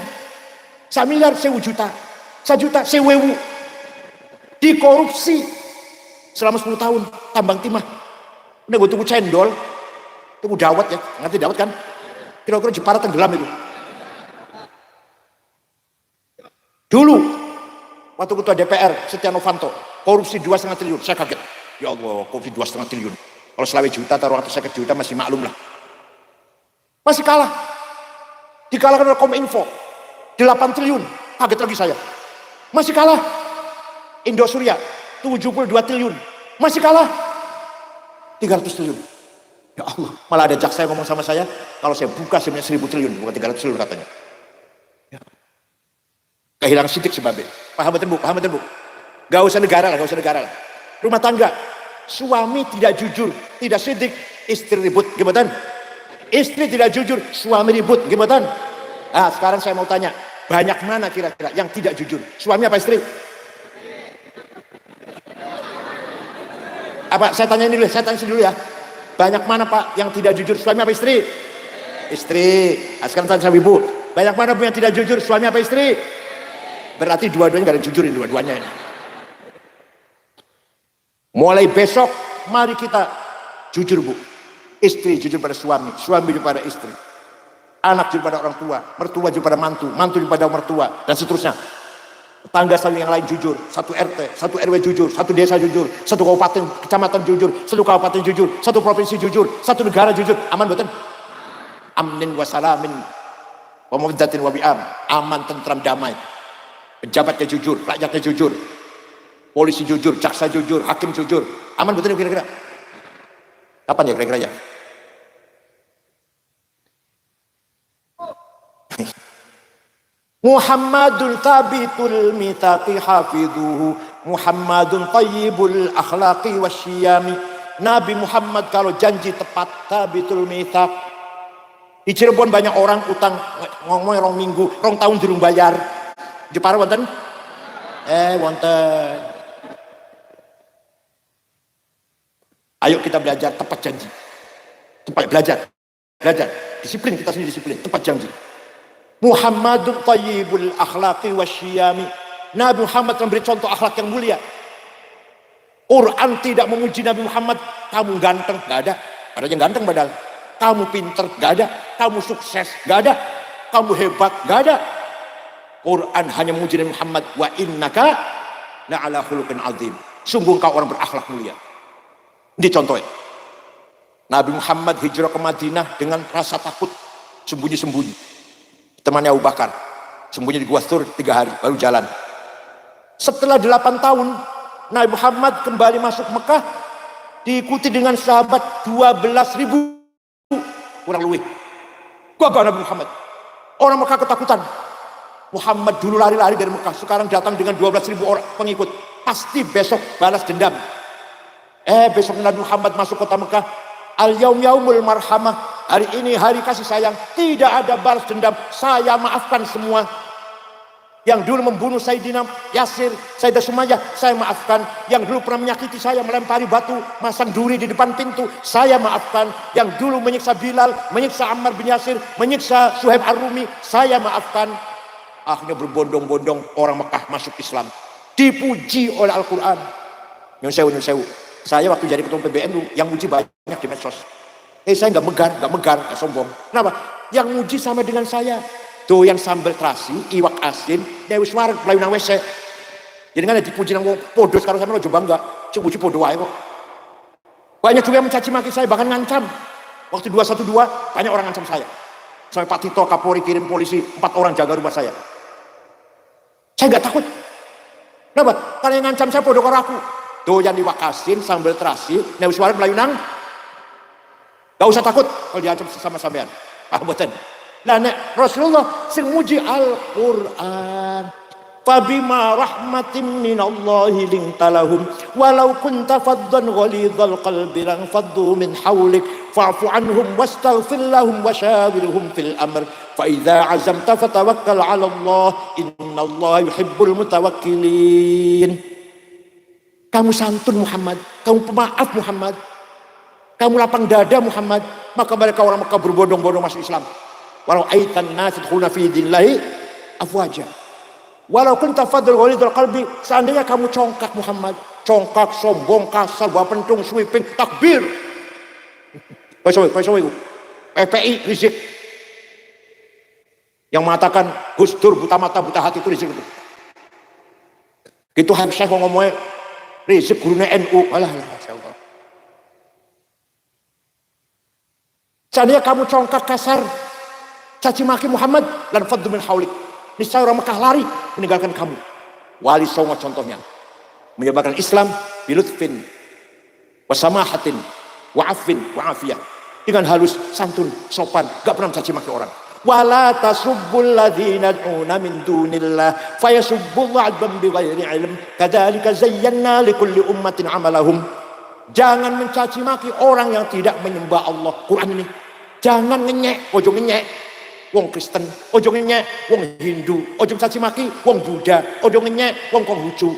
1 miliar 1.000 juta, 1 juta 1.000, dikorupsi selama 10 tahun, tambang timah. Udah gue tunggu cendol, tunggu dawet ya, ngerti dawet kan? Kira-kira Jepara tenggelam itu. Dulu, waktu ketua DPR, Setia Novanto, korupsi 2,5 triliun, saya kaget. Ya Allah, korupsi 2,5 triliun. Kalau selawe juta, taruh 150 juta masih maklum lah. Masih kalah. Dikalahkan oleh Kominfo, 8 triliun, kaget lagi saya. Masih kalah. Indosuria, 72 triliun, masih kalah. 300 triliun. Ya Allah, malah ada jaksa yang ngomong sama saya, kalau saya buka sebenarnya 1.000 triliun, bukan 300 triliun katanya. Ya. Kehilangan sidik sebabnya. Paham betul bu? Paham betul bu? Gak usah negara lah, gak usah negara lah. Rumah tangga, suami tidak jujur, tidak sidik, istri ribut, gimana? Istri tidak jujur, suami ribut, gimana? Nah sekarang saya mau tanya, banyak mana kira-kira yang tidak jujur? Suami apa istri? Apa? Saya tanya dulu ya. Banyak mana Pak yang tidak jujur? Suami apa istri? Istri. Nah, sekarang tanya sama ibu. Banyak mana Bu yang tidak jujur? Suami apa istri? Berarti dua-duanya gak ada jujurin, dua-duanya. Mulai besok, mari kita jujur Bu. Istri jujur pada suami, suami jujur pada istri. Anak jujur pada orang tua, mertua jujur pada mantu, mantu jujur pada mertua, dan seterusnya. Tetangga saling yang lain jujur, satu RT, satu RW jujur, satu desa jujur, satu kabupaten, kecamatan jujur, satu kabupaten jujur, satu provinsi jujur, satu negara jujur. Aman betul? Amnin wa salamin wa mawaddatin wa bi'am. Aman, tentram, damai. Pejabatnya jujur, rakyatnya jujur, polisi jujur, jaksa jujur, hakim jujur. Aman betul kira-kira? Kapan ya kira-kira ya? Muhammadun tabitul mitaqi hafidhuhu, Muhammadun tayyibul akhlaqi wasyiyami. Nabi Muhammad kalau janji tepat, tabitul mitaq. Di Cirebon banyak orang utang ngomong rong minggu, rong tahun durung bayar. Jepara wonten? Wonten. Ayo kita belajar tepat janji. Tepat belajar. Disiplin, kita sendiri disiplin, tepat janji. Muhammadun tayyibul akhlaqi wasyiyami. Nabi Muhammad memberi contoh akhlak yang mulia. Quran tidak memuji Nabi Muhammad. Kamu ganteng, gak ada. Ada yang ganteng padahal. Kamu pinter, gak ada. Kamu sukses, gak ada. Kamu hebat, gak ada. Quran hanya memuji Nabi Muhammad. Wa innaka la'ala khuluqin azim. Sungguh kau orang berakhlak mulia. Ini contohnya. Nabi Muhammad hijrah ke Madinah dengan rasa takut, sembunyi-sembunyi. Temannya Abu Bakar sembunyi di Gua Thur 3 hari baru jalan. Setelah 8 tahun Nabi Muhammad kembali masuk Mekah, diikuti dengan sahabat 12.000 kurang lebih. Gagah Nabi Muhammad. Orang Mekah ketakutan. Muhammad dulu lari-lari dari Mekah, sekarang datang dengan 12.000 orang pengikut. Pasti besok balas dendam. Besok Nabi Muhammad masuk kota Mekah. Al-yaum yaumul marhamah. Hari ini hari kasih sayang. Tidak ada balas dendam. Saya maafkan semua. Yang dulu membunuh Sayyidina Yasir, Sayyidah Sumayyah, saya maafkan. Yang dulu pernah menyakiti saya, melempari batu, masang duri di depan pintu, saya maafkan. Yang dulu menyiksa Bilal, menyiksa Ammar bin Yasir, menyiksa Suhaib Ar-Rumi, saya maafkan. Akhirnya berbondong-bondong orang Mekah masuk Islam. Dipuji oleh Al-Quran. Nyun sewu. Saya waktu jadi ketua PBN dulu, yang muji banyak di medsos. Saya nggak megar, nggak sombong. Kenapa? Yang muji sama dengan saya. Tuh yang sambal terasi, iwak asin, dewi suara, pelayu nang WC. Jadi kan dipuji nang podo sekarang sama lo coba enggak. Cukup podo aja kok. Banyak juga yang mencaci maki saya, bahkan ngancam. Waktu 212, banyak orang ngancam saya. Sampai Pak Tito, Kapolri kirim polisi, 4 orang jaga rumah saya. Saya nggak takut. Kenapa? Karena yang ngancam saya podo karo aku. Tuh yang iwak asin, sambal terasi, dewi suara, pelayu nang. Gak usah takut kalau diancam sama sampean. Boten. Lah nek Rasulullah sing muji Al-Qur'an. Fabima rahmatin minallahi lintalahum walau kunta faddan ghalidhal qalbi lan faddu min hawlik fa'fu anhum wastaghfir lahum wasyawirhum fil amr fa idza azamta fatawakkal 'ala Allah innallaha yuhibbul mutawakkilin. Kamu santun Muhammad, kamu pemaaf Muhammad. Kamu lapang dada Muhammad, maka mereka orang Mekah berbondong-bondong masuk Islam. Walau aitan nas yadkhuluna fi dinillahi afwaja. Walau kunta fadl ghalidul qalbi, seandainya kamu congkak Muhammad, congkak, sombong, kasar, bawa pentung, sweeping, takbir. Kaiso PPI Rizik yang mengatakan Gus Dur buta mata buta hati itu Rizik itu. Gitu Habib Syekh ngomongnya Rizik gurunya NU. Alah, masyaallah. Seandainya kamu congkak kasar, caci maki Muhammad, lan faddu min haulik, niscaya orang Mekah lari meninggalkan kamu. Wali Songo contohnya menyebarkan Islam bilutfin wasamahatin wa'afin wa'afiyah, dengan halus, santun, sopan, gak pernah mencaci maki orang. Wala tasubbul ladzina yad'una min dunillah fayasubbullah 'adban bighairi 'ilm kadzalika zayyana likulli ummatin 'amalahum. Jangan mencaci maki orang yang tidak menyembah Allah. Quran ini. Jangan ngenyek, ojo ngenyek wong Kristen, ojo ngenyek wong Hindu, ojo caci maki wong Buddha, ojo ngenyek wong Konghucu.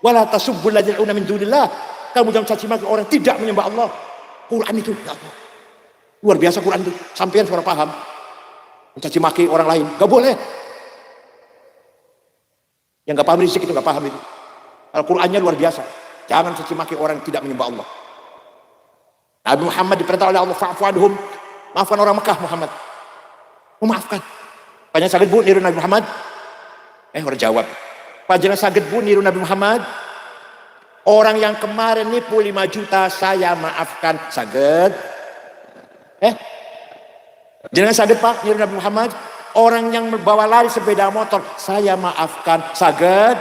Wala tasubbul ladzina yad'una min dunillah. Kamu jangan caci maki orang tidak menyembah Allah. Quran itu, ya Allah. Luar biasa Quran itu. Sampean suara paham. Mencaci maki orang lain, gak boleh. Yang gak paham Rizik itu gak paham itu. Al-Qurannya luar biasa. Jangan caci maki orang yang tidak menyembah Allah. Nabi Muhammad diperintah oleh Allah, fa'fu anhum. Maafkan orang Mekah Muhammad. Memaafkan. Panjang sakit bu niru Nabi Muhammad? Orang jawab. Panjang sakit bu niru Nabi Muhammad? Orang yang kemarin nipu 5 juta saya maafkan. Saged. Jangan saged pak niru Nabi Muhammad? Orang yang membawa lari sepeda motor saya maafkan. Saged.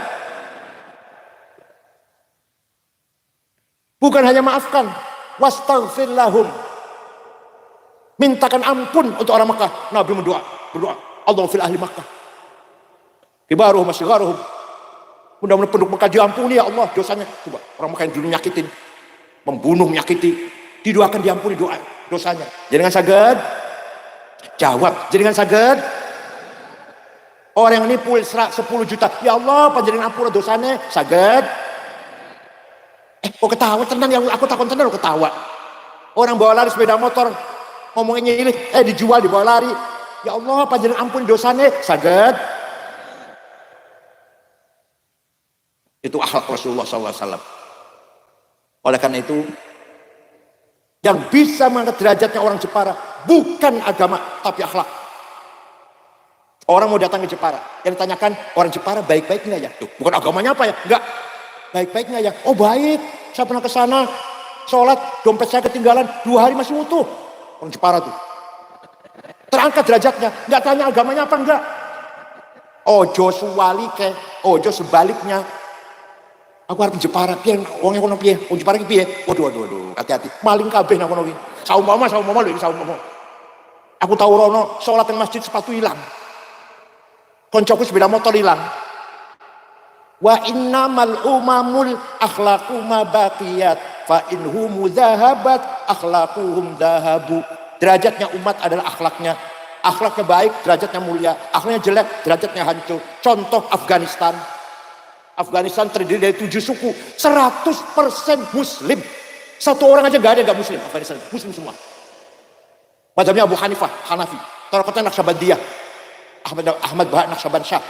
Bukan hanya maafkan, wastaghfir lahum. Mintakan ampun untuk orang Mekah. Nabi berdoa, Allahumma fil ahli Makkah. Kibaruhum masyigaruhum. Mudah-mudahan penduduk Mekah diampuni ya Allah dosanya. Coba orang Mekah yang dulu nyakitin, membunuh, menyakiti, didoakan diampuni dosanya. Jangan saged. Jawab, jangan saged. Orang yang nipu 10 juta, ya Allah panjenengan ampun dosanya. Saged. Kok ketawa tenang yang aku takut tenang ketawa. Orang bawa lari sepeda motor ngomongnya ini dijual dibawa lari. Ya Allah panjenengan ampun dosanya. Saged. Itu akhlak Rasulullah SAW. Oleh karena itu yang bisa mengangkat derajatnya orang Jepara bukan agama tapi akhlak. Orang mau datang ke Jepara, yang ditanyakan orang Jepara baik-baik nggak ya? Tuh, bukan agamanya apa ya? Enggak. Baik-baiknya ya. Oh baik, saya pernah ke sana, sholat, dompet saya ketinggalan, 2 hari masih utuh. Orang Jepara tuh. Terangkat derajatnya, nggak tanya agamanya apa enggak. Ojo suwali ke, ojo sebaliknya. Aku harus ke Jepara, piye wong kono piye? Wong Jepara ki piye? Waduh, hati-hati. Maling kabeh nang kono ki. Saumpama lho iki saumpama. Aku tahu rono sholat di masjid sepatu hilang. Koncoku sepeda motor hilang. Wa innamal umamul akhlaqu ma baqiyat fa inhum dhahabat akhlaquhum dhahabu. Derajatnya umat adalah akhlaknya. Akhlaknya baik, derajatnya mulia. Akhlaknya jelek, derajatnya hancur. Contoh Afghanistan. Afghanistan terdiri dari 7 suku, 100% muslim. Satu orang aja gak ada gak muslim. Afghanistan muslim semua. Mazhabnya Abu Hanifah, Hanafi. Tarekatnya Naqsyabandiyah, Ahmad Bahar Naqsyabansyah.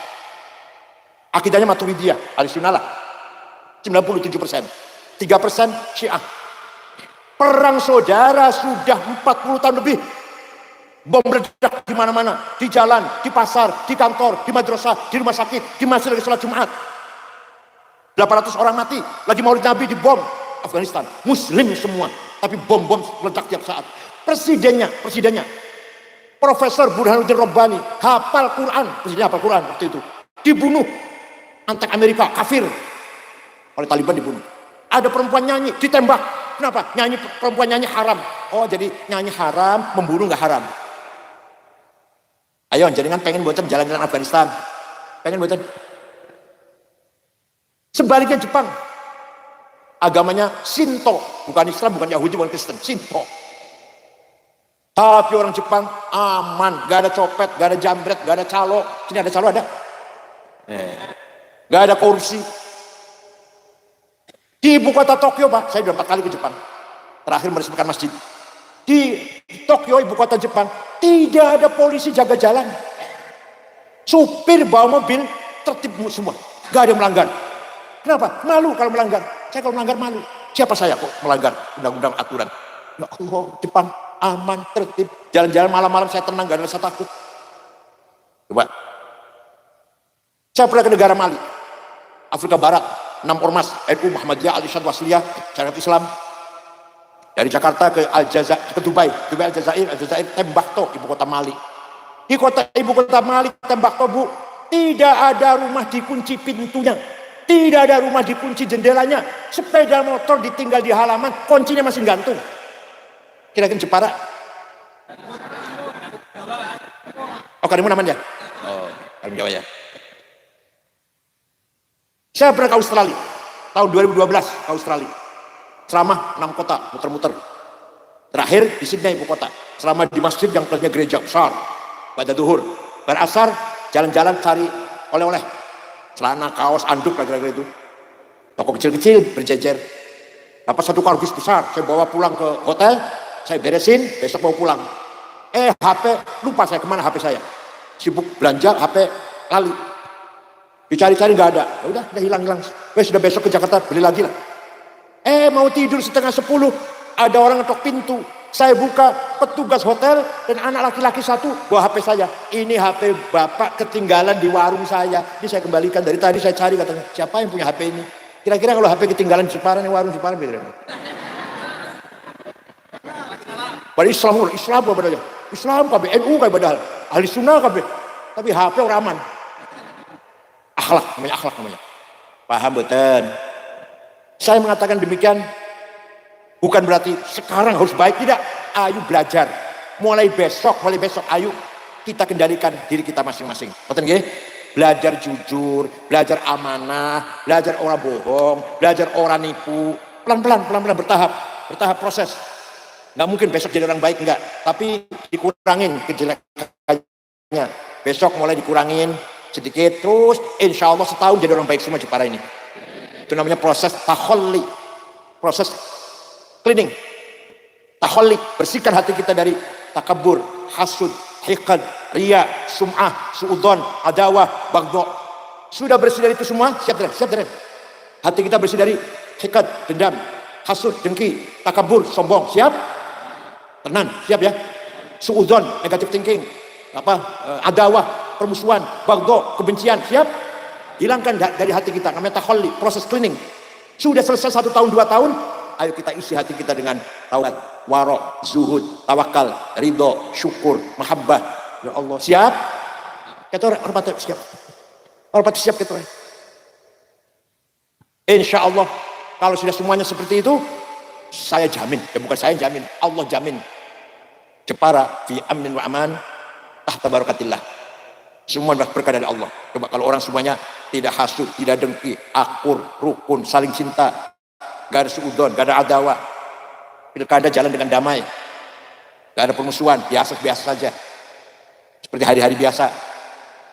Akidahnya Maturidiyah, Ahlussunnah 97%. 3% Syiah. Perang saudara sudah 40 tahun lebih. Bom meledak di mana-mana, di jalan, di pasar, di kantor, di madrasah, di rumah sakit, di masjid lagi sholat Jumat. 800 orang mati, lagi maulid Nabi di bom. Afghanistan, muslim semua, tapi bom-bom meledak tiap saat. Presidennya, Profesor Burhanuddin Rabbani, hafal Quran, presidennya hafal Quran waktu itu, dibunuh. Antek Amerika, kafir, oleh Taliban dibunuh. Ada perempuan nyanyi, ditembak. Kenapa? Perempuan nyanyi haram. Oh jadi nyanyi haram, membunuh nggak haram. Ayo, jaringan pengen buatan jalan-jalan Afghanistan. Pengen buatan. Sebaliknya Jepang. Agamanya Shinto. Bukan Islam, bukan Yahudi, bukan Kristen. Shinto. Tapi orang Jepang aman. Gak ada copet, gak ada jambret, gak ada calo. Sini ada calo ada. Gak ada korupsi. Di ibu kota Tokyo Pak. Saya sudah 4 kali ke Jepang. Terakhir meresmikan masjid. Di Tokyo ibu kota Jepang tidak ada polisi jaga jalan. Supir bawa mobil tertib semua, gak ada yang melanggar. Kenapa? Malu kalau melanggar. Saya kalau melanggar malu. Siapa saya kok melanggar undang-undang aturan? Ya Allah, Jepang aman, tertib. Jalan-jalan malam-malam saya tenang, gak ada rasa takut. Coba. Saya pernah ke negara Mali, Afrika Barat, 6 ormas, NU, Muhammadiyah, Al-Isyad, Wasliyah, Syariat Islam. Dari Jakarta ke ke Dubai, Aljazair, Tembakto, ibu kota Mali. Di ibu kota Mali, Tembakto, Bu, tidak ada rumah dikunci pintunya, tidak ada rumah dikunci jendelanya, sepeda motor ditinggal di halaman, kuncinya masih gantung. Kira-kira Jepara? Oh, kalimu namanya? Oh, kalimu Jawa ya. Saya pernah ke Australia, tahun 2012 ke Australia. Selama 6 kota, muter-muter. Terakhir di Sydney, ibu kota. Selama di masjid yang kelasnya gereja besar. Pada duhur, berasar, jalan-jalan cari oleh-oleh. Celana, kaos, anduk, kira-kira itu. Toko kecil-kecil berjejer. Dapat satu kardus besar, saya bawa pulang ke hotel, saya beresin, besok mau pulang. HP, lupa saya kemana HP saya. Sibuk belanja, HP lali. Dicari-cari nggak ada. Ya udah hilang-hilang. Sudah besok ke Jakarta, beli lagi lah. Mau tidur setengah 10, ada orang ngetok pintu. Saya buka, petugas hotel dan anak laki-laki satu bawa HP saya. Ini HP bapak ketinggalan di warung saya. Ini saya kembalikan, dari tadi saya cari, katanya siapa yang punya HP ini. Kira-kira kalau HP ketinggalan di Jepara, nih warung Jepara beda. Pada Islam apa bedanya? Islam kabeh, NU kabeh padahal. Ahli sunnah kabeh. Tapi HP orang aman. Akhlak namanya. Paham betul? Saya mengatakan demikian bukan berarti sekarang harus baik, tidak. Ayo belajar. Mulai besok, ayo kita kendalikan diri kita masing-masing. Betul nggih? Belajar jujur, belajar amanah, belajar orang bohong, belajar orang nipu. Pelan-pelan bertahap proses. Nggak mungkin besok jadi orang baik, enggak. Tapi dikurangin kejelekannya. Besok mulai dikurangin sedikit, terus insya Allah setahun jadi orang baik semua Jepara ini. Itu namanya proses takholli, proses cleaning. Takholli, bersihkan hati kita dari takabur, hasud, hiqad, riya, sum'ah, su'udon, adawah, bagdo. Sudah bersih dari itu semua, siap dari. Hati kita bersih dari hiqad, dendam, hasud, dengki, takabur, sombong, siap? Tenang, siap ya? Su'udon, negative thinking, adawah, permusuhan, bagdo, kebencian, siap? Hilangkan dari hati kita, namanya takholli, proses cleaning. Sudah selesai 1 tahun 2 tahun, ayo kita isi hati kita dengan taubat, warok, zuhud, tawakal, ridho, syukur, mahabbah. Ya Allah, siap? Kata orang siap. Orang siap kata orang. Insya Allah, kalau sudah semuanya seperti itu, saya jamin, bukan saya jamin, Allah jamin. Jepara fi amnin wa aman, tahta barakatillah. Semua berkah dari Allah. Coba kalau orang semuanya tidak hasud, tidak dengki, akur, rukun, saling cinta, gak ada suudon, gak ada adawah, pilkada jalan dengan damai, gak ada permusuhan, biasa saja, seperti hari-hari biasa,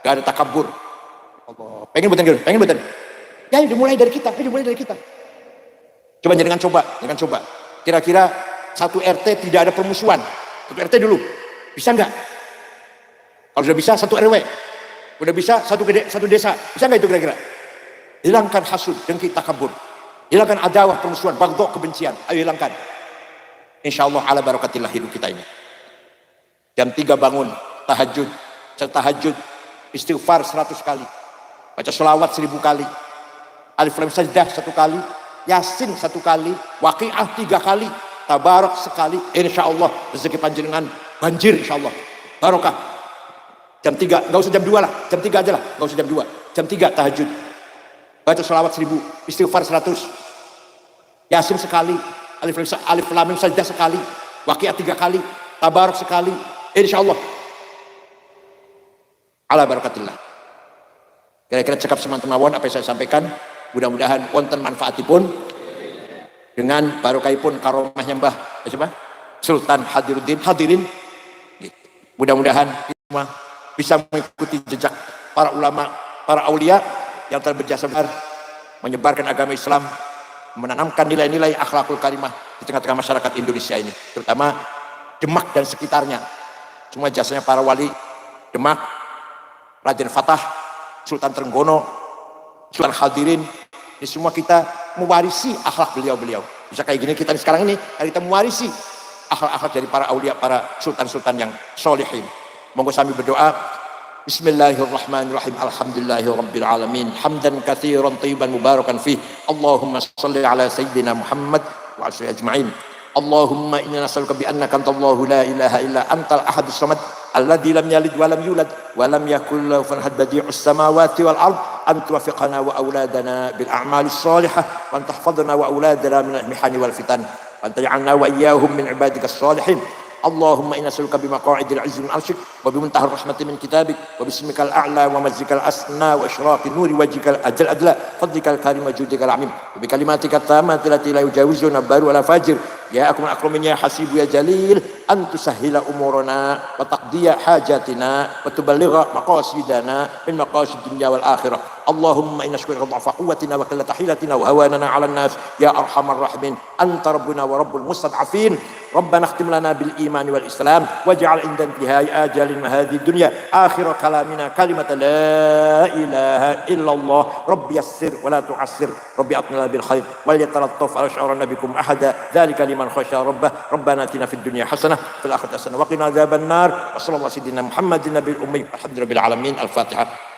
gak ada takabur. Allah. Pengen betul. Ya, dimulai dari kita. Jangan coba. Kira-kira 1 RT tidak ada permusuhan. 1 RT dulu, bisa nggak? Kalau sudah bisa 1 RW, udah bisa 1 desa, bisa nggak itu kira-kira? Hilangkan hasud, dengki, takabur, hilangkan adawah, permusuhan, bagdo, kebencian. Ayo hilangkan. Insya Allah ala barakatillah hidup kita ini. Jam 3 bangun, tahajud, istighfar 100 kali, baca sholawat 1000 kali, alif lam sajdah 1 kali, yasin 1 kali, waqiah 3 kali, tabarak sekali. Insya Allah rezeki panjenengan banjir, insya Allah barokah. Jam 3, nggak usah jam 2 lah, jam 3 aja lah, nggak usah jam 2. Jam 3 tahajud, baca sholawat 1000, istighfar 100, yasin sekali, alif lam sajdah sekali, waqiah 3 kali, tabarak sekali. Insya Allah ala barakatillah. Kira-kira cekap semangat mawon apa yang saya sampaikan, mudah-mudahan wonten manfaatipun dengan barokahipun karomahnya Mbah Sultan hadirin. Mudah-mudahan kita semua bisa mengikuti jejak para ulama, para aulia yang telah berjasa besar menyebarkan agama Islam, menanamkan nilai-nilai akhlakul karimah di tengah-tengah masyarakat Indonesia ini, terutama Demak dan sekitarnya. Semua jasanya para wali Demak, Raden Fatah, Sultan Trenggono, Sultan Hadirin, ini semua kita mewarisi akhlak beliau-beliau. Bisa kayak gini kita sekarang ini, kita mewarisi akhlak-akhlak dari para aulia, para sultan-sultan yang solihin. Monggo kami berdoa. Bismillahirrahmanirrahim. Alhamdulillahirabbil alamin. Hamdan katsiran thayyiban mubarakan fih. Allahumma shalli ala sayyidina Muhammad wa ala alihi ajma'in. Allahumma inna nas'aluka bi annaka antallahu la ilaha illa antal ahadus samad alladzi lam yalid wa lam yulad wa lam yakul lahu kufuwan ahad badi'us samawati wal ard an tuwaffiqana wa auladana bil a'malis salihah wa an tahfadhana wa auladana min al-mihani wal fitan wa an taj'alna wa iyyahum min ibadikas salihin. Allahumma inna nas'aluka bi maq'idil 'izzi min 'arsyik wa bi muntahar rahmati min kitabik wa bismikal a'la wa majzikal asna wa isyraqi nuri wajhikal ajal adla fadlikal karim wa judikal 'amim wa bi kalimatika tammati allati la yujawizuna baru wala fajir ya akmal akramin ya hasibu ya jalil an tusahhila umurana wa taqdiya hajatina wa tuballigha maqasidana min maqasid dunya wal akhirah. Allahumma inna syukrika dha'fa quwwatina wa qillata hilatina wa hawanana 'alan nas ya arhamar rahimin anta rabbuna wa rabbul mustad'afin. Rabbana ikhtim lana bil iman wal islam waj'al inda intihai ajalin hadhihi dunya akhir kalamina kalimata la ilaha illallah. Rabbi yassir wa la tu'assir rabbi atmina bil khair wal yatalattaf ala sya'rana bikum ahada dzalika liman khasya rabbah. Rabbana atina fid dunya hasanah fil akhirati hasanah wa qina adzaban nar. Wassallallahu ala sayyidina Muhammadin nabiyil ummi alhamdulillahi alamin. Al-Fatihah.